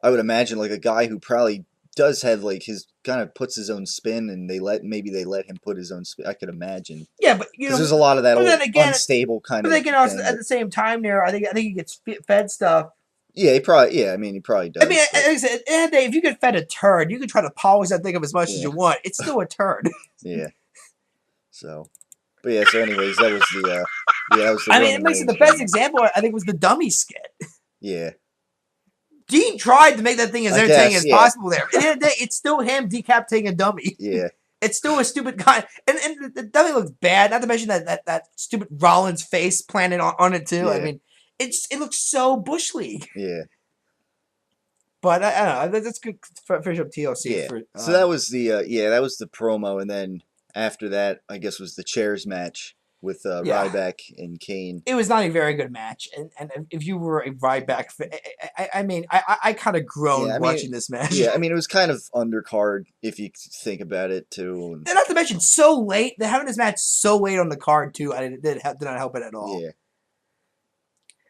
I would imagine like a guy who probably does have like his kind of puts his own spin, and they let him put his own spin. I could imagine. Yeah, but there's a lot of that old unstable kind of. But then also at the same time, there I think he gets fed stuff. Yeah, he probably does. I mean, like I said, at the end of the day, if you get fed a turd, you can try to polish that thing up as much as you want. It's still a turd. Yeah. So. But yeah, so anyways, that was the I mean, it Roman makes it the Reigns best promo. example. I think was the dummy skit. Yeah, Dean tried to make that thing as I entertaining guess, as yeah. possible. There, at the end of the day, it's still him decapitating a dummy. Yeah, It's still a stupid guy, and the dummy looks bad. Not to mention that stupid Rollins face planted on it too. I Yeah. mean, it looks so bush league. yeah, But I don't know. That's good for finish up TLC yeah. for. So that was that was the promo, and then after that, I guess was the chairs match with Yeah. Ryback and Kane. It was not a very good match, and if you were a Ryback fan, I mean, I kind of groaned Yeah, I watching mean, this match. yeah, I mean, it was kind of undercard if you think about it too. And not to mention, so late. They're having this match so late on the card too. I did not help it at all. Yeah,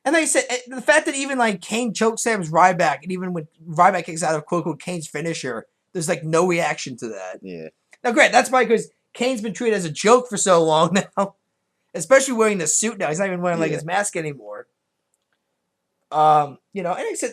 And like I said, the fact that even like Kane chokeslams Ryback, and even when Ryback kicks out of quote unquote Kane's finisher, there's like no reaction to that. yeah, Now, great, that's probably because Kane's been treated as a joke for so long now, especially wearing the suit now. He's not even wearing like Yeah. his mask anymore. You know, and like I said,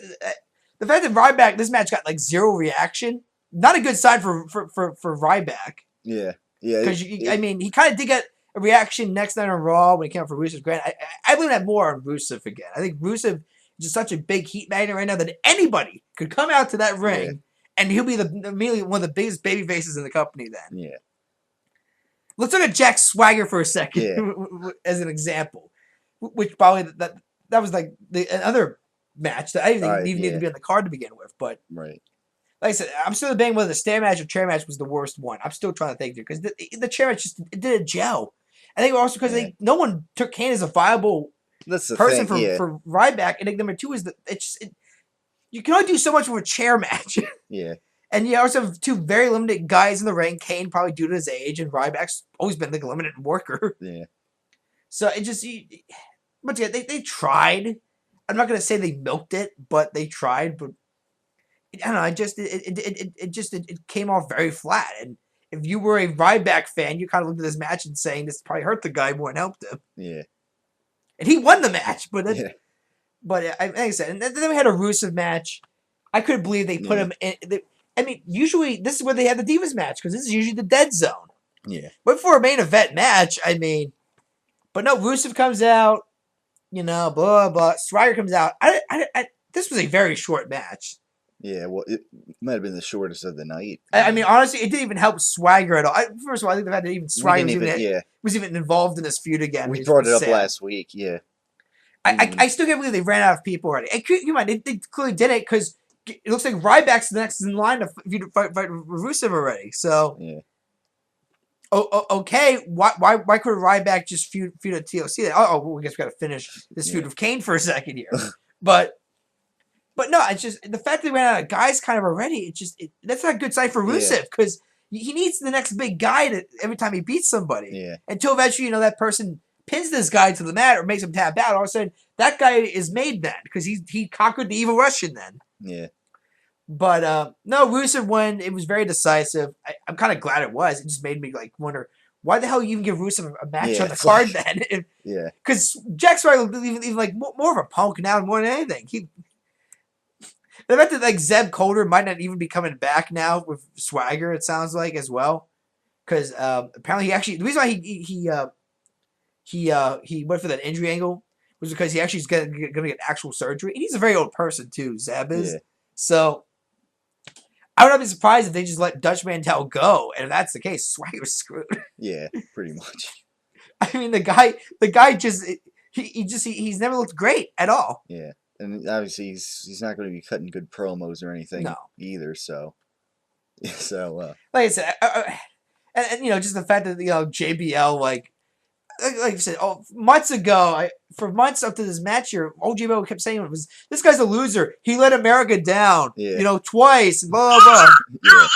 the fact that Ryback this match got like zero reaction, not a good sign for Ryback. yeah, yeah. Because I mean, he kind of did get a reaction next night on Raw when he came out for Rusev. Grant, I blame that more on Rusev again. I think Rusev is just such a big heat magnet right now that anybody could come out to that ring and he'll be immediately one of the biggest baby faces in the company. Then, Yeah, let's look at Jack Swagger for a second Yeah. as an example, which probably that was like another match that I didn't Alright, even need to be on the card to begin with, but. right. Like I said, I'm still debating whether the stair match or chair match was the worst one. I'm still trying to think there because the chair match just it did a gel. I think also because no one took Kane as a viable That's the person thing. for Ryback. And I think number two is that you can only do so much with a chair match. Yeah, And you also have two very limited guys in the ring. Kane probably due to his age, and Ryback's always been like a limited worker. yeah, So it just, but yeah, they tried. I'm not gonna say they milked it, but they tried. But I don't know. It came off very flat. And if you were a Ryback fan, you kind of looked at this match and saying this probably hurt the guy more than helped him. yeah, And he won the match, but yeah. like I said, and then we had a Rusev match. I couldn't believe they put him in. I mean, usually this is where they have the Divas match because this is usually the dead zone. Yeah, But for a main event match, I mean, but no, Rusev comes out. You know, blah blah. Swagger comes out. This was a very short match. yeah. Well, it might have been the shortest of the night. I mean, honestly, it didn't even help Swagger at all. First of all, I think the fact that even Swagger was even involved in this feud again. We brought it up last week. Yeah, I still can't believe they ran out of people already. You mind? They clearly did it because it looks like Ryback's the next in line to fight Rusev already. So, yeah, okay. Why couldn't Ryback just feud at TLC? Well, I guess we got to finish this feud with Kane for a second here. But no, it's just the fact that they ran out of guys kind of already. That's not a good sign for Rusev because he needs the next big guy every time he beats somebody. Yeah. Until eventually, that person pins this guy to the mat or makes him tap out. All of a sudden, that guy is made then because he conquered the evil Russian then. Yeah. But no, Rusev won. It was very decisive. I'm kind of glad it was. It just made me wonder why the hell you even give Rusev a match on the card then? Yeah. Because Jack Swagger even like more of a punk now more than anything. The fact that Zeb Coulter might not even be coming back now with Swagger, it sounds like as well, because apparently the reason why he went for that injury angle was because he actually is gonna get actual surgery, and he's a very old person too. Zeb is, so I would not be surprised if they just let Dutch Mantel go, and if that's the case, Swagger's screwed. Yeah, pretty much. I mean, the guy just he's never looked great at all. Yeah. And obviously he's not going to be cutting good promos or anything either. So, like I said, and just the fact that JBL like I said, months ago, for months up to this match here, old JBL kept saying this guy's a loser. He let America down, twice, blah blah blah. Yeah.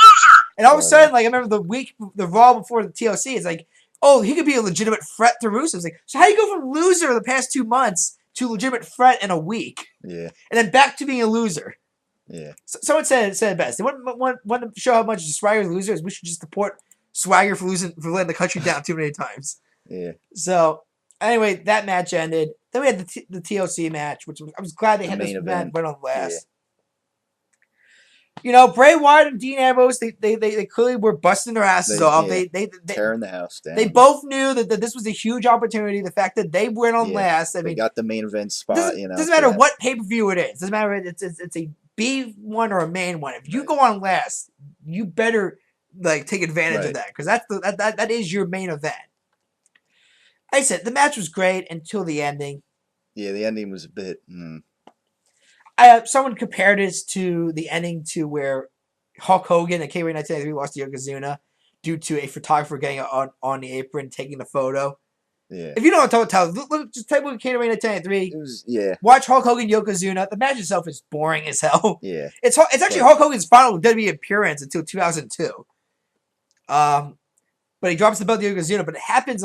And all of a sudden, I remember the Raw before the TLC, it's like, he could be a legitimate threat to Rusev. It's like, so how do you go from loser the past 2 months to legitimate threat in a week? Yeah. And then back to being a loser. Yeah. Someone said it best. They want to show how much Swagger's a loser is we should just support Swagger for letting the country down too many times. Yeah. So anyway, that match ended. Then we had the TLC match, which I was glad they had this match went on last. Bray Wyatt and Dean Ambrose, they clearly were busting their asses off. Yeah, They tearing the house down. they both knew that this was a huge opportunity. The fact that they went on last, I they mean, got the main event spot. doesn't matter what pay-per-view it is. Doesn't matter if it's a B one or a main one. If you go on last, you better take advantage of that because that is your main event. Like I said, the match was great until the ending. Yeah, the ending was a bit. Someone compared this to the ending to where Hulk Hogan at K-Ray 1993 lost to Yokozuna due to a photographer getting on the apron taking the photo. Yeah. If you don't know what I'm talking about, just type in K-Ray 1993. Watch Hulk Hogan Yokozuna. The match itself is boring as hell. Yeah. It's actually Hulk Hogan's final WWE appearance until 2002. But he drops the belt to Yokozuna. But it happens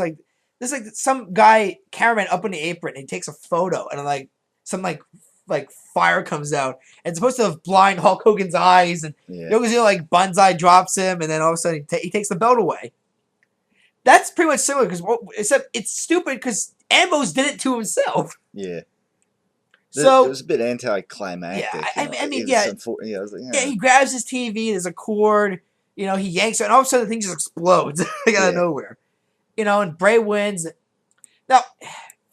there's some guy cameraman up on the apron and he takes a photo and some fire comes out and it's supposed to blind Hulk Hogan's eyes and Yokozuna banzai drops him and then all of a sudden he takes the belt away. That's pretty much similar except it's stupid because Ambrose did it to himself. Yeah. So it was a bit anticlimactic. He grabs his TV. There's a cord. He yanks it, and all of a sudden the thing just explodes out of nowhere. And Bray wins. Now,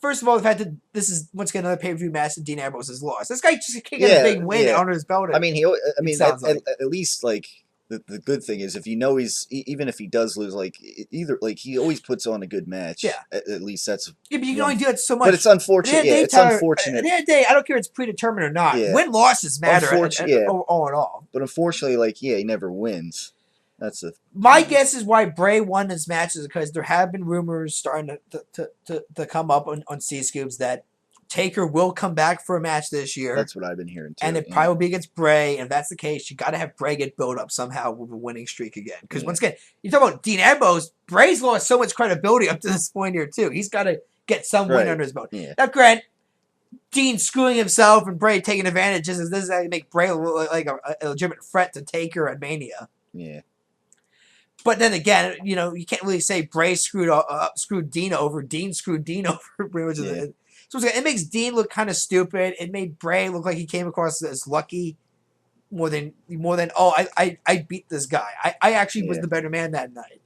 first of all, the fact that this is once again another pay-per-view match and Dean Ambrose has lost. This guy just can't get a big win under his belt. At least the good thing is if even if he does lose, he always puts on a good match. Yeah. At least that's. Yeah, but you can only do that so much. But it's unfortunate. It's unfortunate. At the end of the day, I don't care if it's predetermined or not. Yeah. Win-losses matter all in all. But unfortunately, he never wins. My guess is why Bray won this match is because there have been rumors starting to come up on C-Scoops that Taker will come back for a match this year. That's what I've been hearing too. And it probably will be against Bray. And if that's the case, you got to have Bray get built up somehow with a winning streak again. Because once again, you talk about Dean Ambrose, Bray's lost so much credibility up to this point here too. He's got to get some win under his belt. Yeah. Now, Grant, Dean screwing himself and Bray taking advantage. This is how you make Bray look like a legitimate threat to Taker at Mania. Yeah. But then again, you can't really say Bray screwed Dean over. Dean screwed Dean over. So it makes Dean look kind of stupid. It made Bray look like he came across as lucky more than I beat this guy. I actually was the better man that night.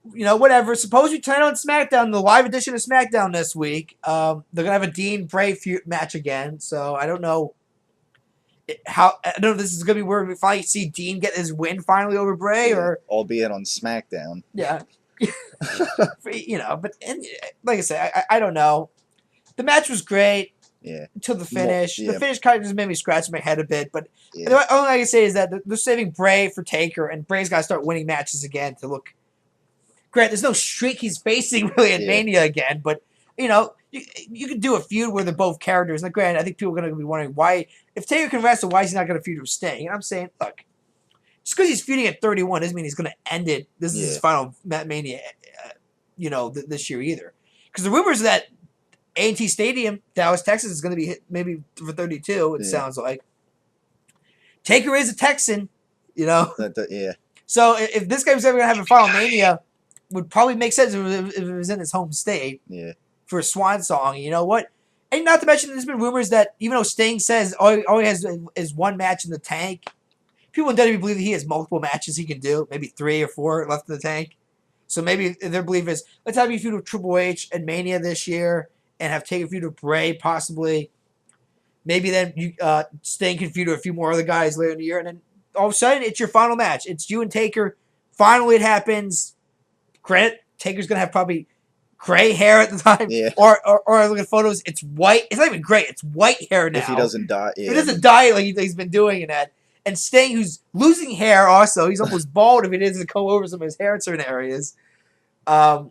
Whatever. Suppose we turn on SmackDown, the live edition of SmackDown this week. They're gonna have a Dean Bray feud match again. So I don't know. I don't know if this is going to be where we finally see Dean get his win finally over Bray, or albeit on SmackDown. Yeah, but like I said, I don't know. The match was great. Yeah. Until the finish. The finish kind of just made me scratch my head a bit. But the only thing I can say is that they're saving Bray for Taker, and Bray's got to start winning matches again to look. Grant, there's no streak he's facing really at Mania again, but you could do a feud where they're both characters. And granted, I think people are going to be wondering why, if Taker can wrestle, why is he not going to feud with Sting? And I'm saying, look, just because he's feuding at 31 doesn't mean he's going to end it. This is his final Mania, this year either. Because the rumors that A&T Stadium, Dallas, Texas, is going to be hit maybe for 32. It sounds like Taker is a Texan, So if this guy was ever going to have a final Mania, would probably make sense if it was in his home state. Yeah. For a swan song. You know what? And not to mention, there's been rumors that even though Sting says all he has is one match in the tank, people in WWE believe that he has multiple matches he can do, maybe 3 or 4 left in the tank. So maybe their belief is, let's have you feud with Triple H and Mania this year and have Taker feud with Bray possibly. Maybe then Sting can feud with a few more other guys later in the year. And then all of a sudden, it's your final match. It's you and Taker. Finally, it happens. Grant, Taker's going to have probably gray hair at the time. Yeah. Or I look at photos, it's white. It's not even gray. It's white hair now. If he doesn't die. Yeah. If he doesn't dye like he's been doing in that. And Sting, who's losing hair also. He's almost bald if he doesn't comb over some of his hair in certain areas. The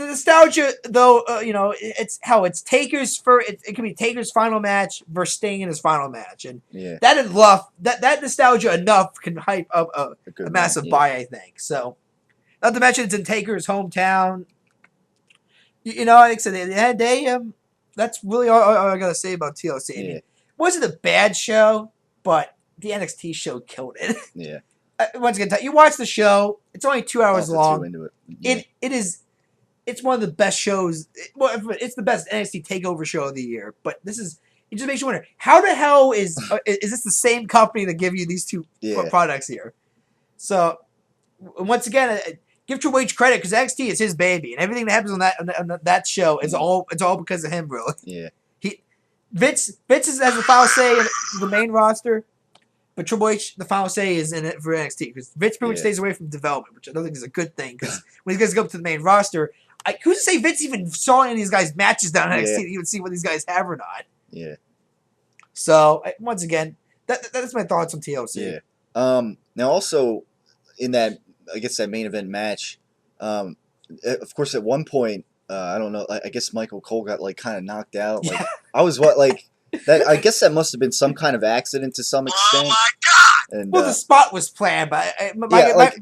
nostalgia, though, it's Taker's first. It can be Taker's final match versus Sting in his final match, and that nostalgia enough can hype up a massive buy, I think. So, not to mention it's in Taker's hometown. Like I said, at the end of the day, that's really all I gotta say about TLC. I mean, it wasn't a bad show, but the NXT show killed it. Yeah. Once again, you watch the show. It's only 2 hours long. Into it. Yeah. It is. It's one of the best shows. Well, it's the best NXT Takeover show of the year. But this is it just makes you wonder how the hell is this the same company that give you these two Yeah. products here? So once again, give Triple H credit because NXT is his baby, and everything that happens on that show is all because of him, really. Yeah. Vince has the final say in the main roster, but Triple H, the final say is in it for NXT because Vince pretty much stays away from development, which I don't think is a good thing because when these guys go up to the main roster, who's to say Vince even saw any of these guys' matches down in NXT to even see what these guys have or not? Yeah. So once again, that's my thoughts on TLC. Yeah. Now also in that, I guess that main event match, of course at one point, I don't know, I guess Michael Cole got like kind of knocked out. Like I was that. I guess that must have been some kind of accident to some extent. Oh my God! And well, the spot was planned, but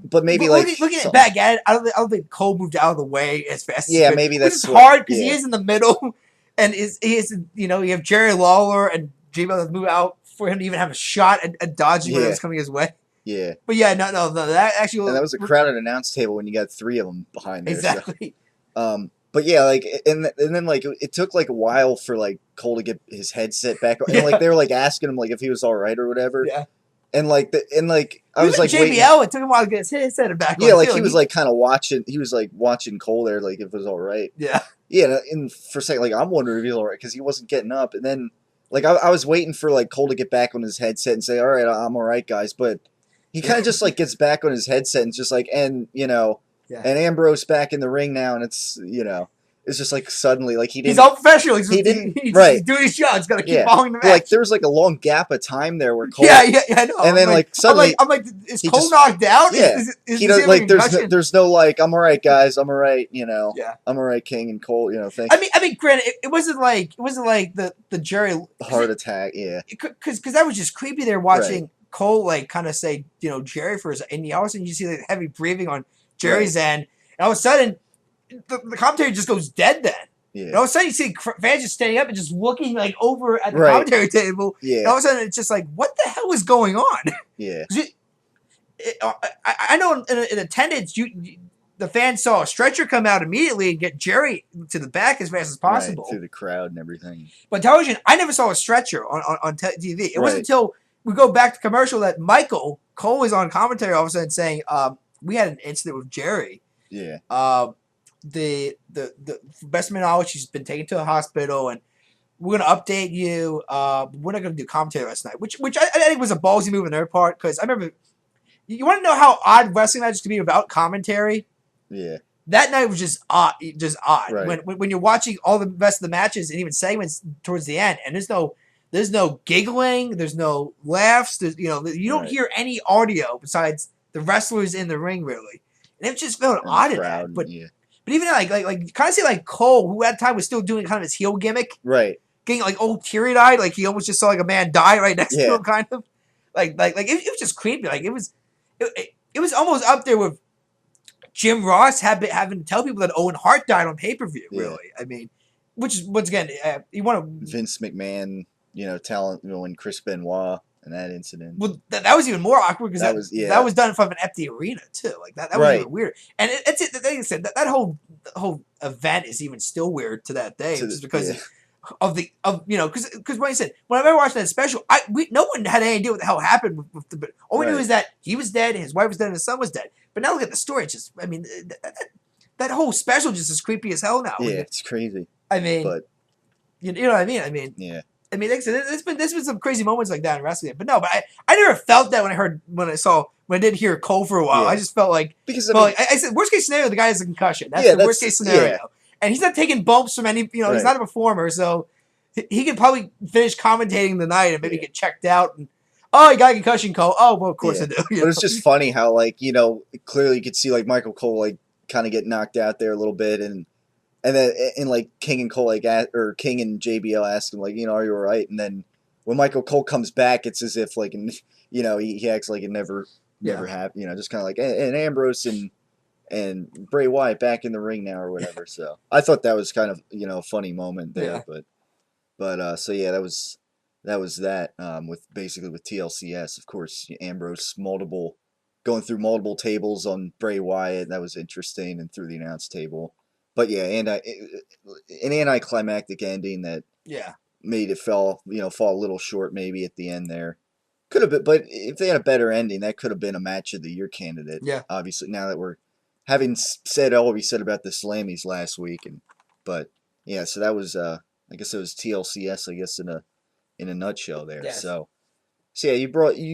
but maybe looking at back at it, I don't think Cole moved out of the way as fast. Yeah, as maybe that's hard because he is in the middle, and he is you have Jerry Lawler and J-Bell that move out for him to even have a shot at dodging whatever's coming his way. Yeah. But yeah, no, that actually. And that was a crowded announce table when you got 3 of them behind there. Exactly. So. But yeah, like, and then like it took like a while for like Cole to get his headset back, and like they were like asking him like if he was all right or whatever. Yeah. And like I was like JBL. waiting. It took him a while to get his headset back. Yeah, like he was like kind of watching. He was like watching Cole there, like if it was all right. Yeah. Yeah, and for a second, like I'm wondering if he was all right because he wasn't getting up, and then like I was waiting for like Cole to get back on his headset and say, "All right, I'm all right, guys," but he kind of just like gets back on his headset and just like and Ambrose back in the ring now, and it's it's just like suddenly like he's all professional. He's doing his job. He's got to keep following the match. Like there was like a long gap of time there where Cole. Yeah, I know. And then like suddenly, I'm like, is Cole knocked out? Yeah, he does like there's no like I'm all right, guys. I'm all right. Yeah, I'm all right, King and Cole. Thanks. I mean, granted, it wasn't like the Jerry heart attack. Yeah, because that was just creepy. There watching Cole like kind of say Jerry for his, and all of a sudden you see like heavy breathing on Jerry's end, and all of a sudden the commentary just goes dead. Then and all of a sudden you see fans just standing up and just looking like over at the commentary table. Yeah, and all of a sudden it's just like, what the hell is going on? Yeah, I know in attendance the fans saw a stretcher come out immediately and get Jerry to the back as fast as possible through the crowd and everything. But television, I never saw a stretcher on TV. It wasn't until we go back to commercial that Michael Cole was on commentary all of a sudden saying, "We had an incident with Jerry. Yeah. The best of my knowledge, she's been taken to a hospital, and we're gonna update you. We're not gonna do commentary last night, which I think was a ballsy move on their part because I remember. You want to know how odd wrestling matches can be without commentary? Yeah. That night was just odd. Right. When you're watching all the rest of the matches and even segments towards the end, and there's no giggling, there's no laughs, you don't hear any audio besides the wrestlers in the ring really, and it just felt odd in that. But even like kind of say like Cole, who at the time was still doing kind of his heel gimmick, right, getting like old teary eyed, like he almost just saw like a man die right next to him, kind of like it was just creepy. Like it was almost up there with Jim Ross having to tell people that Owen Hart died on pay-per-view, really. I mean, which is, once again, you want to... Vince McMahon, talent, and Chris Benoit and that incident. Well, that was even more awkward because that was done from an empty arena, too. Like, that was even weird. And it's like I said, that whole event is even still weird to that day, just because... because when I said when I remember watching that special, no one had any idea what the hell happened with the. All we knew is that he was dead, his wife was dead, and his son was dead. But now look at the story. It's just, I mean, that whole special just is creepy as hell now. Yeah, it's crazy. I mean, but you know what I mean? I mean, yeah. I mean, like I said, there's been some crazy moments like that in wrestling. But no, I never felt that when I did hear Cole for a while. I just felt like because I said worst case scenario, the guy has a concussion. That's the worst case scenario. Yeah. And he's not taking bumps from any, he's not a performer, so he could probably finish commentating the night and maybe get checked out. And you got a concussion, Cole. Oh, well, of course I do. But it's just funny how, like, clearly you could see like Michael Cole like kind of get knocked out there a little bit, and then like King and Cole or King and JBL ask him like, are you all right? And then when Michael Cole comes back, it's as if like, he acts like it never happened. Just kind of like and Ambrose and Bray Wyatt back in the ring now or whatever. So I thought that was kind of a funny moment there, but so yeah, that was that with TLCS. Of course, Ambrose going through multiple tables on Bray Wyatt. That was interesting, and through the announce table. But yeah, and an anticlimactic ending that made it fall a little short maybe at the end there. Could have been, but if they had a better ending, that could have been a match of the year candidate. Yeah. Obviously, now that we're having said all we said about the Slammies last week, but yeah, so that was I guess it was TLCS, I guess in a nutshell there. Yes. So yeah, you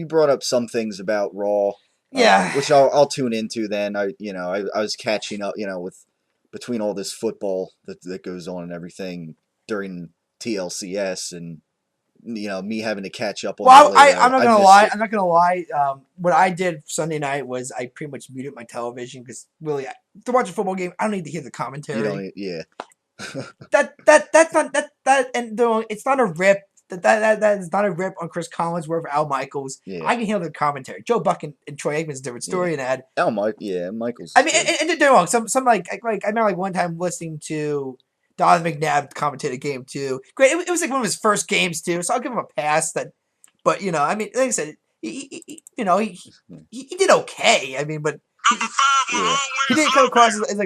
brought up some things about Raw, Yeah. which I'll tune into then. I was catching up, with between all this football that goes on and everything during TLCS and me having to catch up on that Well, later. I'm not I gonna missed lie. it. I'm not gonna lie. What I did Sunday night was I pretty much muted my television because really, to watch a football game, I don't need to hear the commentary. You don't, yeah. That's not that and it's not a rip. That is not a rip on Chris Collinsworth or Al Michaels. Yeah. I can hear the commentary. Joe Buck and Troy Aikman's a different story in that. Michaels. I mean, and don't get me wrong. Some like I remember like one time listening to Don McNabb commentate a game too. Great, it was like one of his first games too, so I'll give him a pass. But I mean, like I said, he did okay. I mean, but he didn't come across as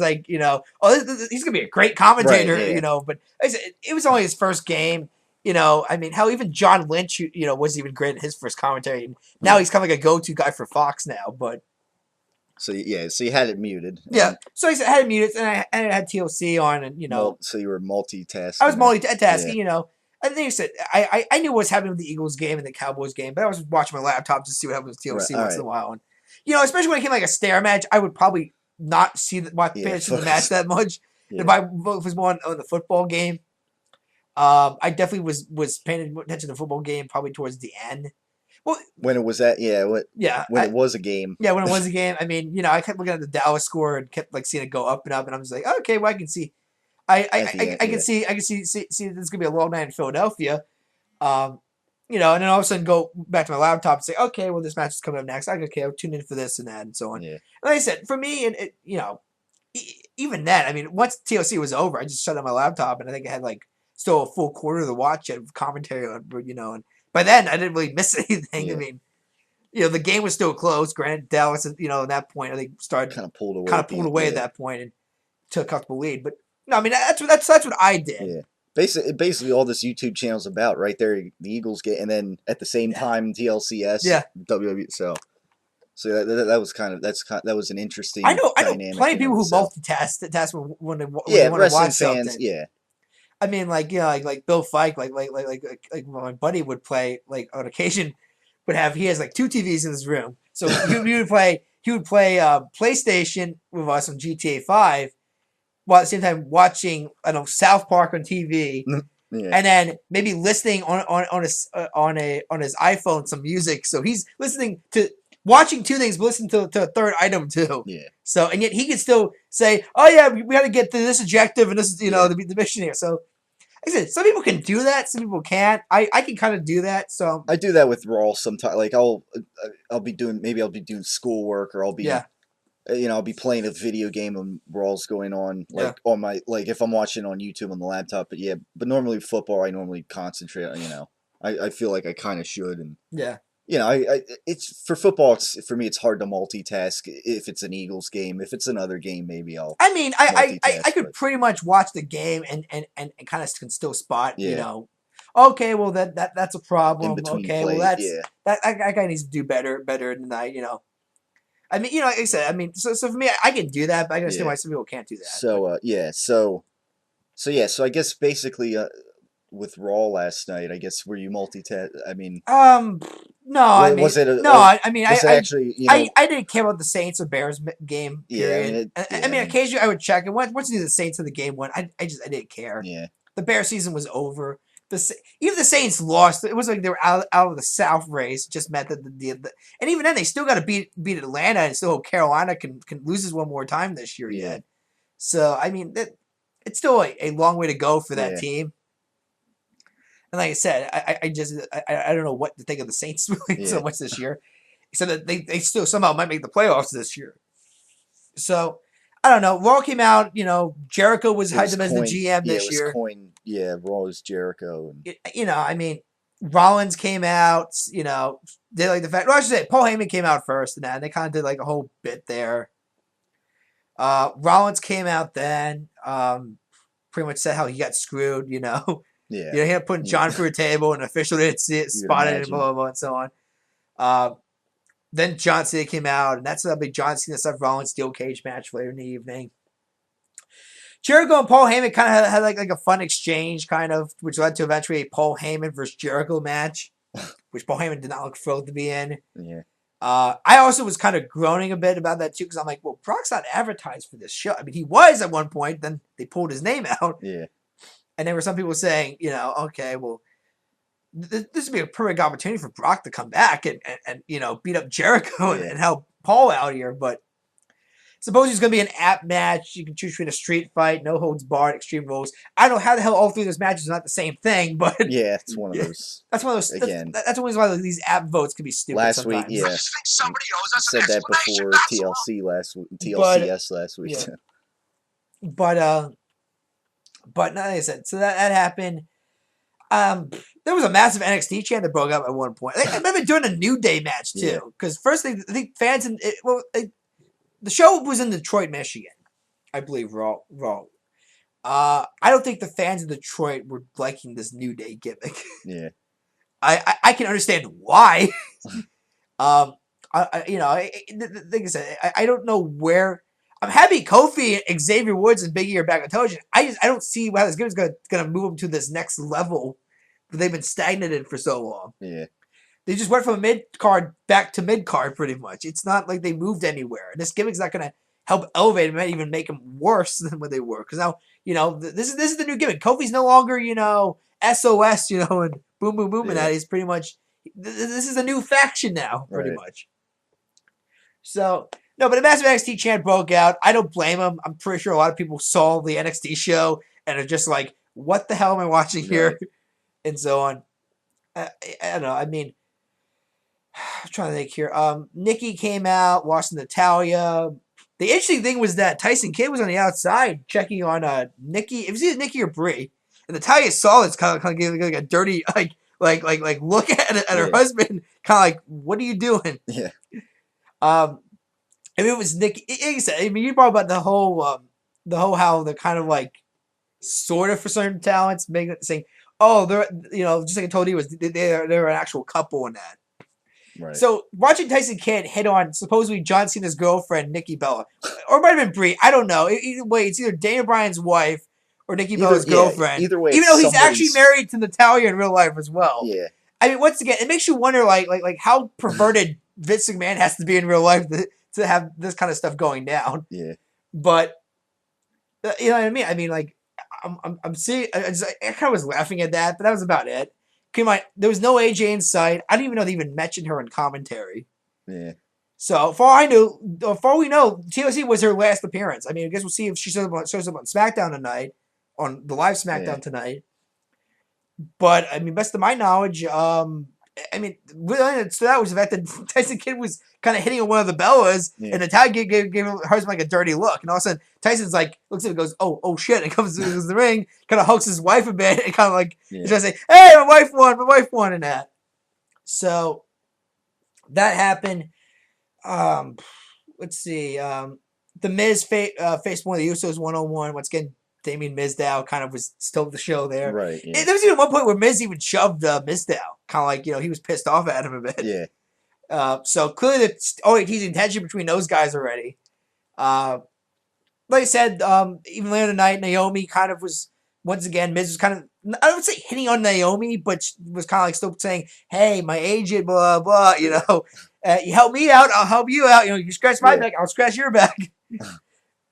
like he's gonna be a great commentator. Right, yeah. But like I said, it was only his first game. I mean, how even John Lynch, wasn't even great at his first commentary. And now he's kind of like a go-to guy for Fox now. But so you had it muted. yeah, so I had it muted, and I had TLC on, and so you were multitasking. I was multitasking. I think I said I knew what was happening with the Eagles game and the Cowboys game, but I was watching my laptop to see what happened with TLC once in a while. And especially when it came like a stare match, I would probably not see the match that much. Yeah. If I was more on the football game, I definitely was paying attention to the football game probably towards the end. Well, when it was it was a game. Yeah, when it was a game. I mean, I kept looking at the Dallas score and kept like seeing it go up and up, and I'm just like, okay, well, I can see. I can see this is gonna be a long night in Philadelphia, and then all of a sudden go back to my laptop and say, okay, well this match is coming up next. I'll tune in for this and that and so on. Yeah. And like I said, for me, and even then, I mean, once TLC was over, I just shut down my laptop and I think I had like still a full quarter to watch it, commentary on, and by then I didn't really miss anything. Yeah. I mean, the game was still close. Granted, Dallas, at that point, I think started kind of pulled away at that point and took a comfortable lead, but. No, I mean that's what I did. Yeah, basically all this YouTube channel's about right there. The Eagles get, and then at the same time TLCS. Yeah. WWE. So that was that was an interesting. I know plenty of people who multitask when they want to watch something. Fans, yeah. I mean, like Bill Fike, like my buddy would play like on occasion, he has like two TVs in his room, so he would play PlayStation with us on GTA 5. While at the same time watching, South Park on TV, yeah. And then maybe listening on his iPhone some music. So he's watching two things, but listening to a third item too. Yeah. So and yet he can still say, "Oh yeah, we got to get to this objective and this is the mission here." So like I said, some people can do that, some people can't. I can kind of do that. So I do that with Raw sometimes. Like I'll be doing schoolwork or I'll be. Yeah. I'll be playing a video game and Raw's going on on my if I'm watching on YouTube on the laptop. But normally football, I normally concentrate. I feel like I kind of should, and it's for football. For me, it's hard to multitask if it's an Eagles game. If it's another game, maybe I'll. I mean, I could pretty much watch the game and kind of can still spot. Yeah. Okay, well that's a problem. Okay, plays, well that guy needs to do better than I. I mean, like I said, I mean, so for me, I can do that, but I can understand why some people can't do that. So I guess basically, with Raw last night, I guess were you multitask? I mean, no, I mean, was it I didn't care about the Saints or Bears game. Period. I mean, occasionally I would check, and once the Saints of the game went, I didn't care. Yeah, the Bears season was over. Even the Saints lost. It was like they were out of the South race. Just meant that and even then they still got to beat Atlanta, and still hope Carolina can lose this one more time this year yet. So I mean, it's still a long way to go for that team. And like I said, I don't know what to think of the Saints so much this year, except that they still somehow might make the playoffs this year. So I don't know. Raw came out. Jericho was hyped up as the GM this year. Raw was Jericho. I mean, Rollins came out. They like the fact. Well, I should say Paul Heyman came out first, and they kind of did like a whole bit there. Rollins came out then. Pretty much said how he got screwed. Yeah. He ended up putting John through a table, and an official didn't see it, spotted it, and blah, blah, blah, and so on. Then John Cena came out, and that's a big John Cena Seth Rollins steel cage match later in the evening. Jericho and Paul Heyman kind of had like a fun exchange, kind of, which led to eventually a Paul Heyman versus Jericho match, which Paul Heyman did not look thrilled to be in. Yeah. I also was kind of groaning a bit about that too, because I'm like, well, Brock's not advertised for this show. I mean, he was at one point, then they pulled his name out. Yeah. And there were some people saying, okay, well, this would be a perfect opportunity for Brock to come back and beat up Jericho and help Paul out here. But suppose it's going to be an app match. You can choose between a street fight, no holds barred, extreme rules. I don't know how the hell all three of those matches are not the same thing, but yeah, it's one of those. That's one of those. Again, that's one why these app votes can be stupid. Last sometimes. week, yeah, I just think somebody owes us said an that explanation. before That's all. TLCS last week. Yeah. But like I said, so that happened. There was a massive NXT chant that broke up at one point. They've been doing a New Day match too, because first I think fans the show was in Detroit, Michigan, I believe. Raw. I don't think the fans in Detroit were liking this New Day gimmick. Yeah. I can understand why. Like I said, I don't know where. I'm happy Kofi, Xavier Woods, and Big E are back on television. I don't see how this gimmick's gonna move them to this next level that they've been stagnant in for so long. Yeah. They just went from mid card back to mid card pretty much. It's not like they moved anywhere. And this gimmick's not gonna help elevate them, might even make them worse than what they were. Because now, this is the new gimmick. Kofi's no longer, SOS, and boom, boom, boom, and that. He's pretty much, this is a new faction now, pretty much. So, no, but a massive NXT chant broke out. I don't blame him. I'm pretty sure a lot of people saw the NXT show and are just like, what the hell am I watching here? And so on. I don't know. I mean, I'm trying to think here. Nikki came out, lost to Natalya. The interesting thing was that Tyson Kidd was on the outside checking on Nikki. It was either Nikki or Brie. And Natalya saw this kind of gave like a dirty like look at her husband, kind of like, what are you doing? Yeah. I mean, it was Nikki. Like I said, I mean, you brought about the whole how they're kind of like sort of for certain talents, saying, oh, they're just like I told you, they're an actual couple in that. Right. So watching Tyson Kidd hit on supposedly John Cena's girlfriend, Nikki Bella, or it might have been Brie. I don't know. Either way, it's either Daniel Bryan's wife or Nikki Bella's girlfriend. Either way, even though he's actually married to Natalya in real life as well. Yeah. I mean, once again, it makes you wonder, like how perverted Vince McMahon has to be in real life to have this kind of stuff going down. Yeah. But you know what I mean? I mean, like I'm seeing. I kind of was laughing at that, but that was about it. Come on, there was no AJ in sight. I didn't even know they even mentioned her in commentary. Yeah. So far we know, TLC was her last appearance. I mean, I guess we'll see if she shows up on SmackDown tonight, on the live SmackDown tonight. But I mean, best of my knowledge, I mean, really, so that was the fact that Tyson Kidd was kind of hitting on one of the Bellas, and Natalya gave her husband like a dirty look, and all of a sudden Tyson's like looks at it, and goes, oh shit, and comes to the ring, kind of hugs his wife a bit, and kind of like he's trying to say, hey, my wife won, and that. So that happened. Let's see. The Miz faced one of the Usos 1-on-1. Once again, Damien Mizdow kind of was still the show there. Right. Yeah. There was even one point where Miz even shoved Mizdow. Kind of like, he was pissed off at him a bit. Yeah. So clearly he's teasing tension between those guys already. Like I said, even later tonight, Naomi kind of was, once again, Miz was kind of, I would say hitting on Naomi, but kind of like still saying, hey, my agent, blah, blah, you help me out, I'll help you out. You scratch my back, I'll scratch your back.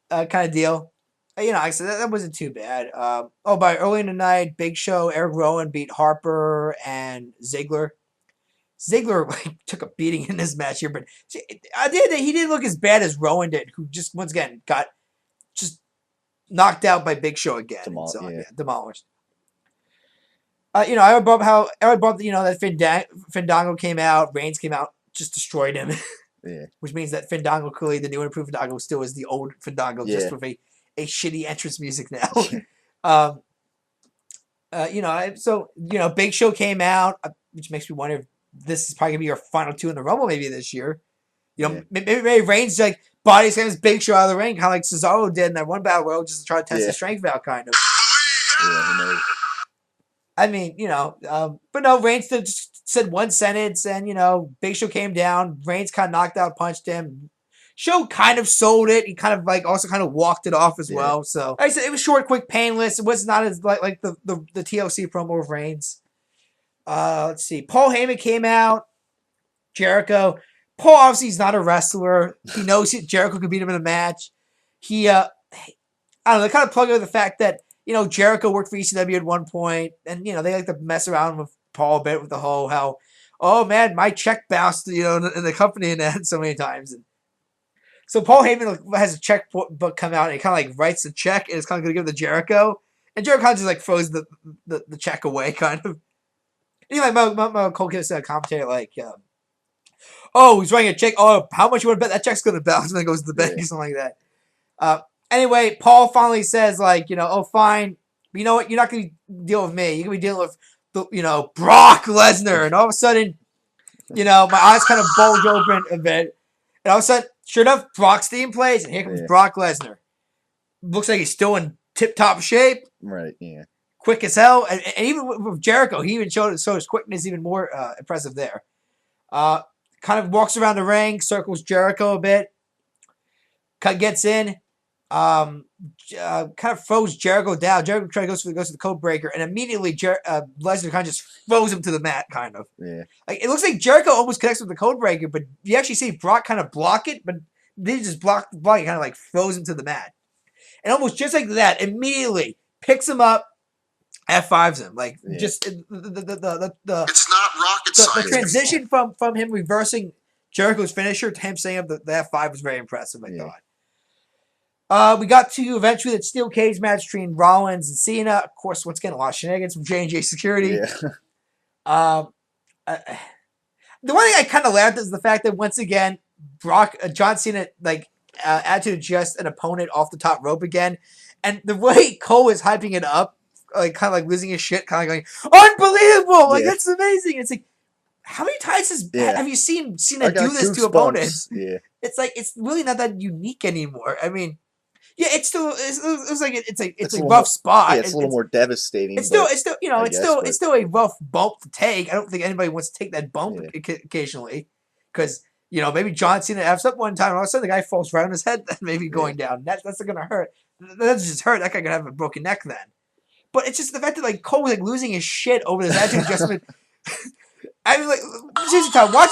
Kind of deal. I said that wasn't too bad. By early in the night, Big Show, Eric Rowan beat Harper and Ziggler. Ziggler took a beating in this match here, but he didn't look as bad as Rowan did, who just once again got just knocked out by Big Show again. Demolished. I brought that Fandango came out, Reigns came out, just destroyed him. Yeah. Which means that Fandango, clearly the new and improved Fandango, still is the old Fandango, just with a shitty entrance music now. Big Show came out, which makes me wonder if this is probably gonna be your final two in the Rumble maybe this year. Maybe Reigns like body slams Big Show out of the ring, kind of like Cesaro did in that one battle royal, just to try to test the strength valve, kind of. Yeah, who knows? I mean, but no, Reigns just said one sentence, and Big Show came down. Reigns kind of knocked out, punched him. Show kind of sold it. He kind of also kind of walked it off as well. So like I said, it was short, quick, painless. It was not as like the TLC promo of Reigns. Let's see. Paul Heyman came out. Jericho. Paul obviously is not a wrestler. He knows Jericho could beat him in a match. He I don't know, they kind of plug in with the fact that, Jericho worked for ECW at one point, and, they like to mess around with Paul a bit with the whole how, oh man, my check bounced, in the company and that so many times. And so Paul Heyman has a checkbook come out, and he kind of like writes the check, and it's kind of going to give it to Jericho. And Jericho kind of just like throws the check away, kind of. Anyway, my Cole gives a commentary like, oh, he's writing a check. Oh, how much you want to bet that check's going to bounce? And then goes to the bank or something like that. Anyway, Paul finally says, like, oh, fine. But you know what? You're not going to deal with me. You're going to be dealing with, Brock Lesnar. And all of a sudden, my eyes kind of bulge open a bit. And all of a sudden, sure enough, Brock's theme plays. And here comes Brock Lesnar. Looks like he's still in tip-top shape. Right, yeah. Quick as hell. And even with Jericho, he even showed his quickness even more impressive there. Kind of walks around the ring, circles Jericho a bit. Gets in. Kind of throws Jericho down. Jericho goes to the code breaker, and immediately Lesnar kind of just throws him to the mat, kind of. Yeah. Like, it looks like Jericho almost connects with the code breaker, but you actually see Brock kind of block it, but they just block it, kind of like throws him to the mat. And almost just like that, immediately picks him up, F5s him. Like, just the it's not rocket science. The transition from him reversing Jericho's finisher to him saying the F5 was very impressive, I thought. We got to eventually that steel cage match between Rollins and Cena. Of course, once again, a lot of shenanigans from J&J Security. Yeah. The one thing I kind of laughed is the fact that once again, John Cena had to adjust an opponent off the top rope again, and the way Cole is hyping it up, like kind of like losing his shit, kind of going unbelievable, like that's amazing. It's like, how many times have you seen Cena do this to opponents? Yeah. It's like it's really not that unique anymore. I mean. Yeah, it's still it's a rough spot. Yeah, it's a little more devastating. It's still it's still a rough bump to take. I don't think anybody wants to take that bump occasionally, because maybe John Cena F's up one time and all of a sudden the guy falls right on his head, then maybe going down. That's not gonna hurt. That's just hurt. That guy gonna have a broken neck then. But it's just the fact that like Cole was like losing his shit over this attitude adjustment. I mean, like seriously, Tom, watch.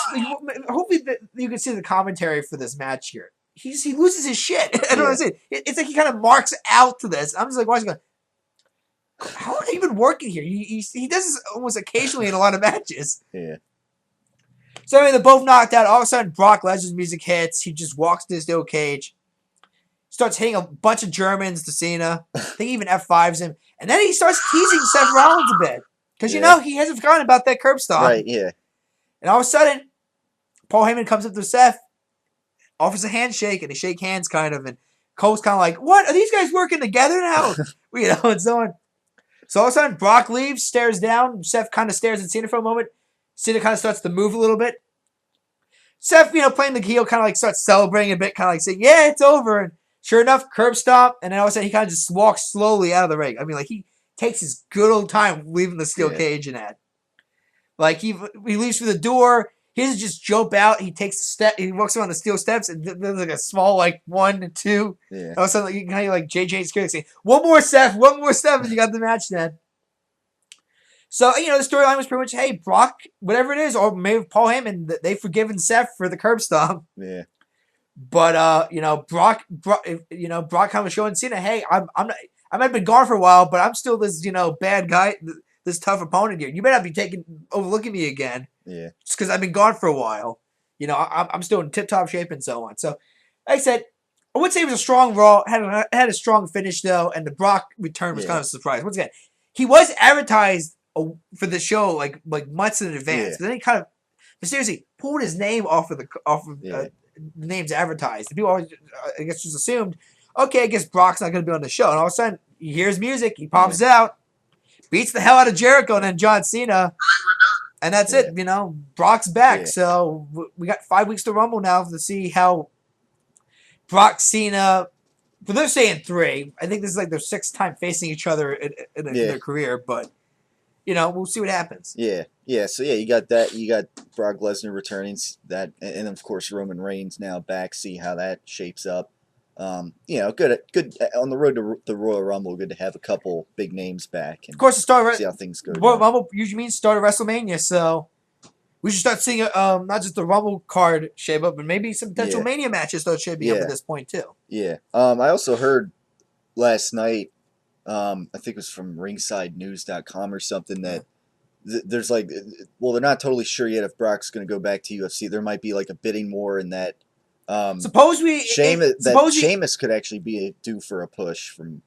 Hopefully, you can see the commentary for this match here. He loses his shit. I don't know what I'm saying. It's like he kind of marks out to this. I'm just like watching going, how long have you been working here? He does this almost occasionally in a lot of matches. Yeah. So anyway, they're both knocked out. All of a sudden, Brock Lesnar's music hits. He just walks to the steel cage. Starts hitting a bunch of Germans to Cena. I think he even F5s him. And then he starts teasing Seth Rollins a bit. Because, he hasn't forgotten about that curb stomp. Right, yeah. And all of a sudden, Paul Heyman comes up to Seth, offers a handshake, and they shake hands kind of, and Cole's kind of like, what? Are these guys working together now? And so on. So all of a sudden, Brock leaves, stares down. Seth kind of stares at Cena for a moment. Cena kind of starts to move a little bit. Seth, playing the heel, kind of like starts celebrating a bit, kind of like saying, yeah, it's over. And sure enough, curb stomp, and then all of a sudden, he kind of just walks slowly out of the ring. I mean, like, he takes his good old time leaving the steel cage and that. Like, he leaves through the door. He doesn't just jump out. He takes a step. He walks around the steel steps, and there's like a small, like 1 and 2. Yeah. All of a sudden, you can kind of like JJ Security saying, one more step, and you got the match then. So, the storyline was pretty much, hey, Brock, whatever it is, or maybe Paul Heyman, they've forgiven Seth for the curb stomp. Yeah. But Brock kind of was showing Cena, hey, I might have been gone for a while, but I'm still this bad guy, this tough opponent here. You better not be overlooking me again. Yeah. Just because I've been gone for a while. I'm still in tip-top shape and so on. So, like I said, I would say it was a strong Raw. Had a strong finish, though, and the Brock return was kind of a surprise. Once again, he was advertised for the show like months in advance. But then he kind of mysteriously pulled his name off of the names advertised. And people always, I guess, just assumed, okay, I guess Brock's not going to be on the show. And all of a sudden, he hears music, he pops out, beats the hell out of Jericho and then John Cena. And that's it. Brock's back. Yeah. So we got 5 weeks to Rumble now to see how Brock, Cena, but they're saying 3. I think this is like their 6th time facing each other in their career. But we'll see what happens. Yeah, yeah. So yeah, you got that. You got Brock Lesnar returning that, and of course Roman Reigns now back. See how that shapes up. Good on the road to the Royal Rumble. Good to have a couple big names back Of and course, see how things go the Royal down. Rumble usually means start of WrestleMania, so we should start seeing not just the Rumble card shape up, but maybe some potential Yeah, Mania matches start shaping up at yeah, this point too. yeah. I also heard last night. I think it was from RingsideNews.com or something Yeah. that there's they're not totally sure yet if Brock's going to go back to UFC. There might be like a bidding war in that. Suppose Sheamus could actually be due for a push from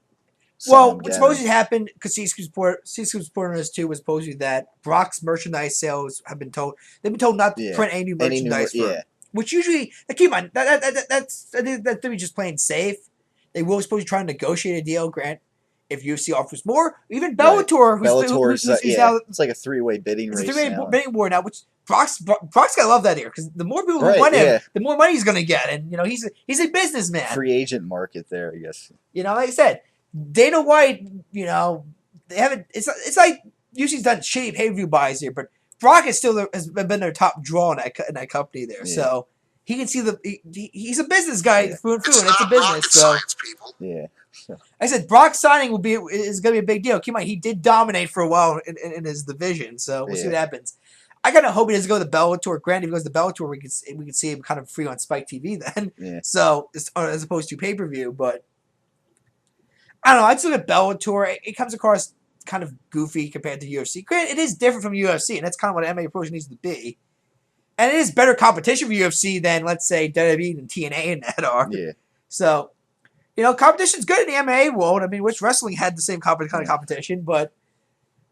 something well, I'm what gathering. supposedly happened because C-Scoop's reporting this too was supposedly that Brock's merchandise sales they've been told not to Yeah, print any new merchandise for him. yeah, Which usually, keep in mind, that's I think that they're just playing safe. They will supposed to try and negotiate a deal. Grant, if UFC offers more, even right. Bellator, Bellator's who's now it's like a three-way bidding it's a race three-way now. bidding war now. Which Brock's gotta love that here because the more people who Right, want him, yeah. the more money he's gonna get, and he's a businessman. Free agent market there, I guess. Like I said, Dana White, they haven't. It's like UFC's done shitty pay-per-view buys here, but Brock has been their top draw in that company there. Yeah. So he can see he's a business guy Yeah. through and through, and It's it's a not business. rocket So science, people. Yeah. I said Brock signing is going to be a big deal. Keep in mind, he did dominate for a while in his division, so we'll see what happens. I kind of hope he doesn't go to the Bellator. Granted, if he goes to Bellator, we can see him kind of free on Spike TV then. Yeah. So as opposed to pay-per-view, but I don't know. I'd look at Bellator. It comes across kind of goofy compared to UFC. Granted, it is different from UFC, and that's kind of what MMA approach needs to be. And it is better competition for UFC than, let's say, WWE and TNA and that are. Yeah. So, competition's good in the MMA world. I mean, which wrestling had the same kind of competition, but,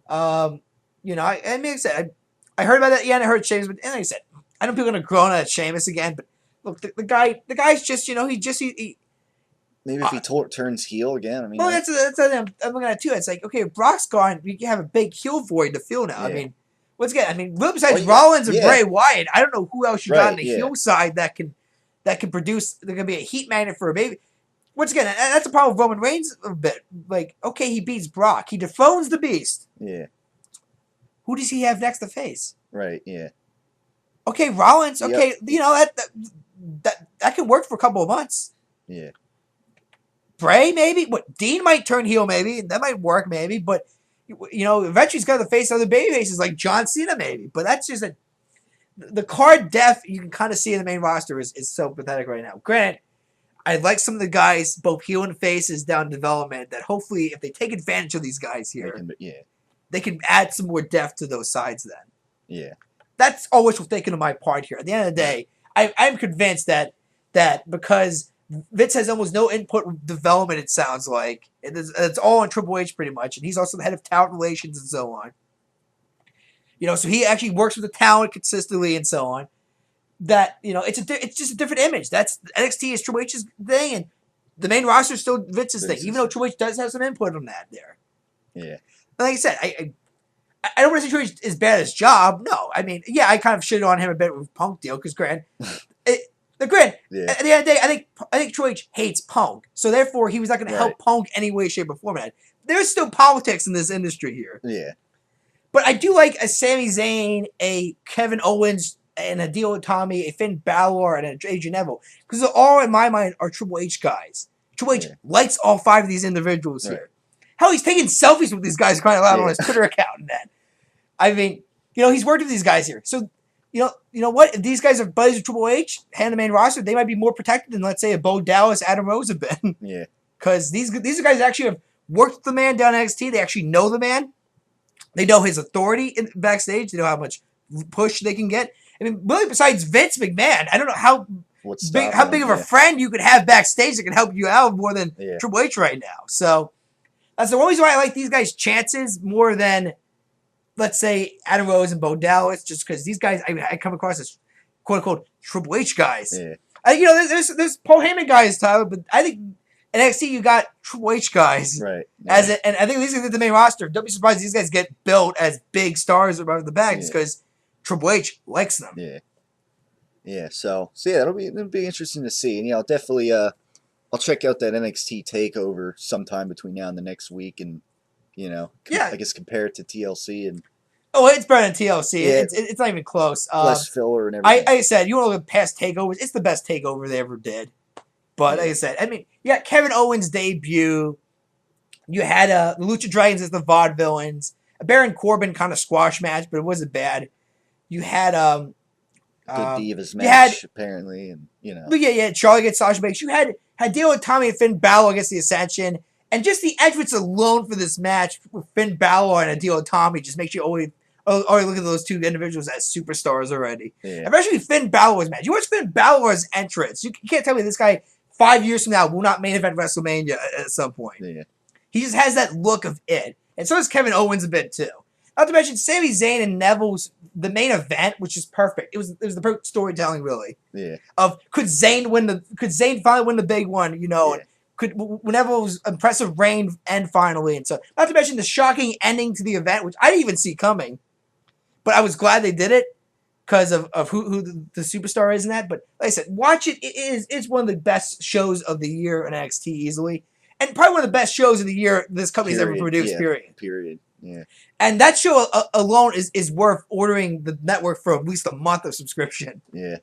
like I said, I heard about that. Yeah, and I heard Sheamus, but like I said, I know people are going to groan at Sheamus again, but look, the guy's just, he Maybe if he turns heel again, I mean. well, that's I'm looking at it too. It's like, okay, if Brock's gone, we have a big heel void to fill now. Yeah. I mean, really besides Rollins and Bray Wyatt, I don't know who else you got on the heel side that can produce. They're gonna be a heat magnet for a baby. Once again, that's the problem with Roman Reigns a bit. Like, okay, he beats Brock, he dethrones the Beast. Yeah. Who does he have next to face? Right. Yeah. Okay, Rollins. Okay, that can work for a couple of months. Yeah. Bray, maybe. Dean might turn heel, maybe. That might work, maybe. But, eventually he's got to face other baby faces like John Cena, maybe. But that's just the card depth you can kind of see in the main roster is so pathetic right now. Granted, I like some of the guys, both heel and faces, down development, that hopefully if they take advantage of these guys here, they can add some more depth to those sides then. Yeah. That's all wishful thinking on my part here. At the end of the day, I'm convinced that because Vince has almost no input with development, it sounds like. It's all on Triple H pretty much, and he's also the head of talent relations and so on. So he actually works with the talent consistently and so on. That, it's just a different image. That's NXT is Triple H's thing, and the main roster is still Vince's thing, even though Triple H does have some input on that there. Yeah. But like I said, I don't want to say Triple H is bad at his job. No. I mean, yeah, I kind of shitted on him a bit with Punk deal, because at the end of the day, I think Triple H hates Punk, so therefore he was not going to help Punk any way, shape, or form. There's still politics in this industry here. Yeah. But I do like a Sami Zayn, a Kevin Owens, and a deal with Tommy, a Finn Balor, and a AJ Neville, because all in my mind are Triple H guys. Triple H likes all five of these individuals here. Hell, he's taking selfies with these guys crying out loud on his Twitter account and that. I mean, he's worked with these guys here, so. You know what? If these guys are buddies with Triple H, hand the main roster, they might be more protected than, let's say, a Bo Dallas, Adam Rose have been. Yeah. Because these are guys that actually have worked with the man down at NXT. They actually know the man. They know his authority backstage. They know how much push they can get. I mean, really, besides Vince McMahon, I don't know how big of a friend you could have backstage that can help you out more than Triple H right now. So that's the only reason why I like these guys' chances more than, let's say, Adam Rose and Bo Dallas, just because these guys, I come across as quote-unquote Triple H guys. Yeah. There's Paul Heyman guys, Tyler, but I think in NXT you got Triple H guys. Right. Yeah. And I think these guys at the main roster, don't be surprised if these guys get built as big stars around the back, because Triple H likes them. Yeah. Yeah, so yeah, it'll be interesting to see. And I'll definitely I'll check out that NXT takeover sometime between now and the next week and You know, Yeah. I guess compare it to TLC and Oh, it's better than TLC. Yeah. It's not even close. less filler and everything. I said, you want to look at past takeovers? It's the best takeover they ever did. But like I said, I mean, you got Kevin Owens' debut. You had the Lucha Dragons as the Vaudevillains. A Baron Corbin kind of squash match, but it wasn't bad. You had Good Divas match, had, apparently, and you know. But yeah, Charlie against Sasha Banks. You had deal with Tommy and Finn Balor against the Ascension, and just the entrance alone for this match with Finn Balor and a deal with Tommy just makes you always look at those two individuals as superstars already. Yeah. Especially Finn Balor's match. You watch Finn Balor's entrance. You can't tell me this guy 5 years from now will not main event WrestleMania at some point. Yeah. He just has that look of it, and so does Kevin Owens a bit too. Not to mention Sami Zayn and Neville's the main event, which is perfect. It was the perfect storytelling, really. Yeah. Of could Zayn finally win the big one? You know, Yeah. When Neville's impressive reign end finally, and so not to mention the shocking ending to the event, which I didn't even see coming, but I was glad they did it because of who the superstar is in that. But like I said, watch it. It's one of the best shows of the year in NXT easily, and probably one of the best shows of the year this company's ever produced. Period. Yeah. And that show alone is worth ordering the network for at least a month of subscription. Yeah.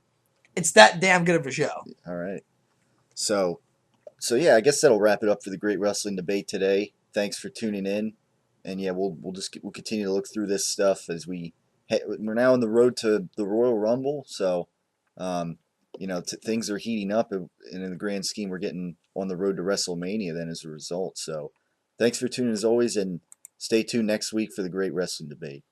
It's that damn good of a show. All right. So yeah, I guess that'll wrap it up for the Great Wrestling Debate today. Thanks for tuning in, and yeah, we'll continue to look through this stuff as we're now on the road to the Royal Rumble. So, you know, things are heating up, and in the grand scheme, we're getting on the road to WrestleMania then as a result. So, thanks for tuning as always, and stay tuned next week for the Great Wrestling Debate.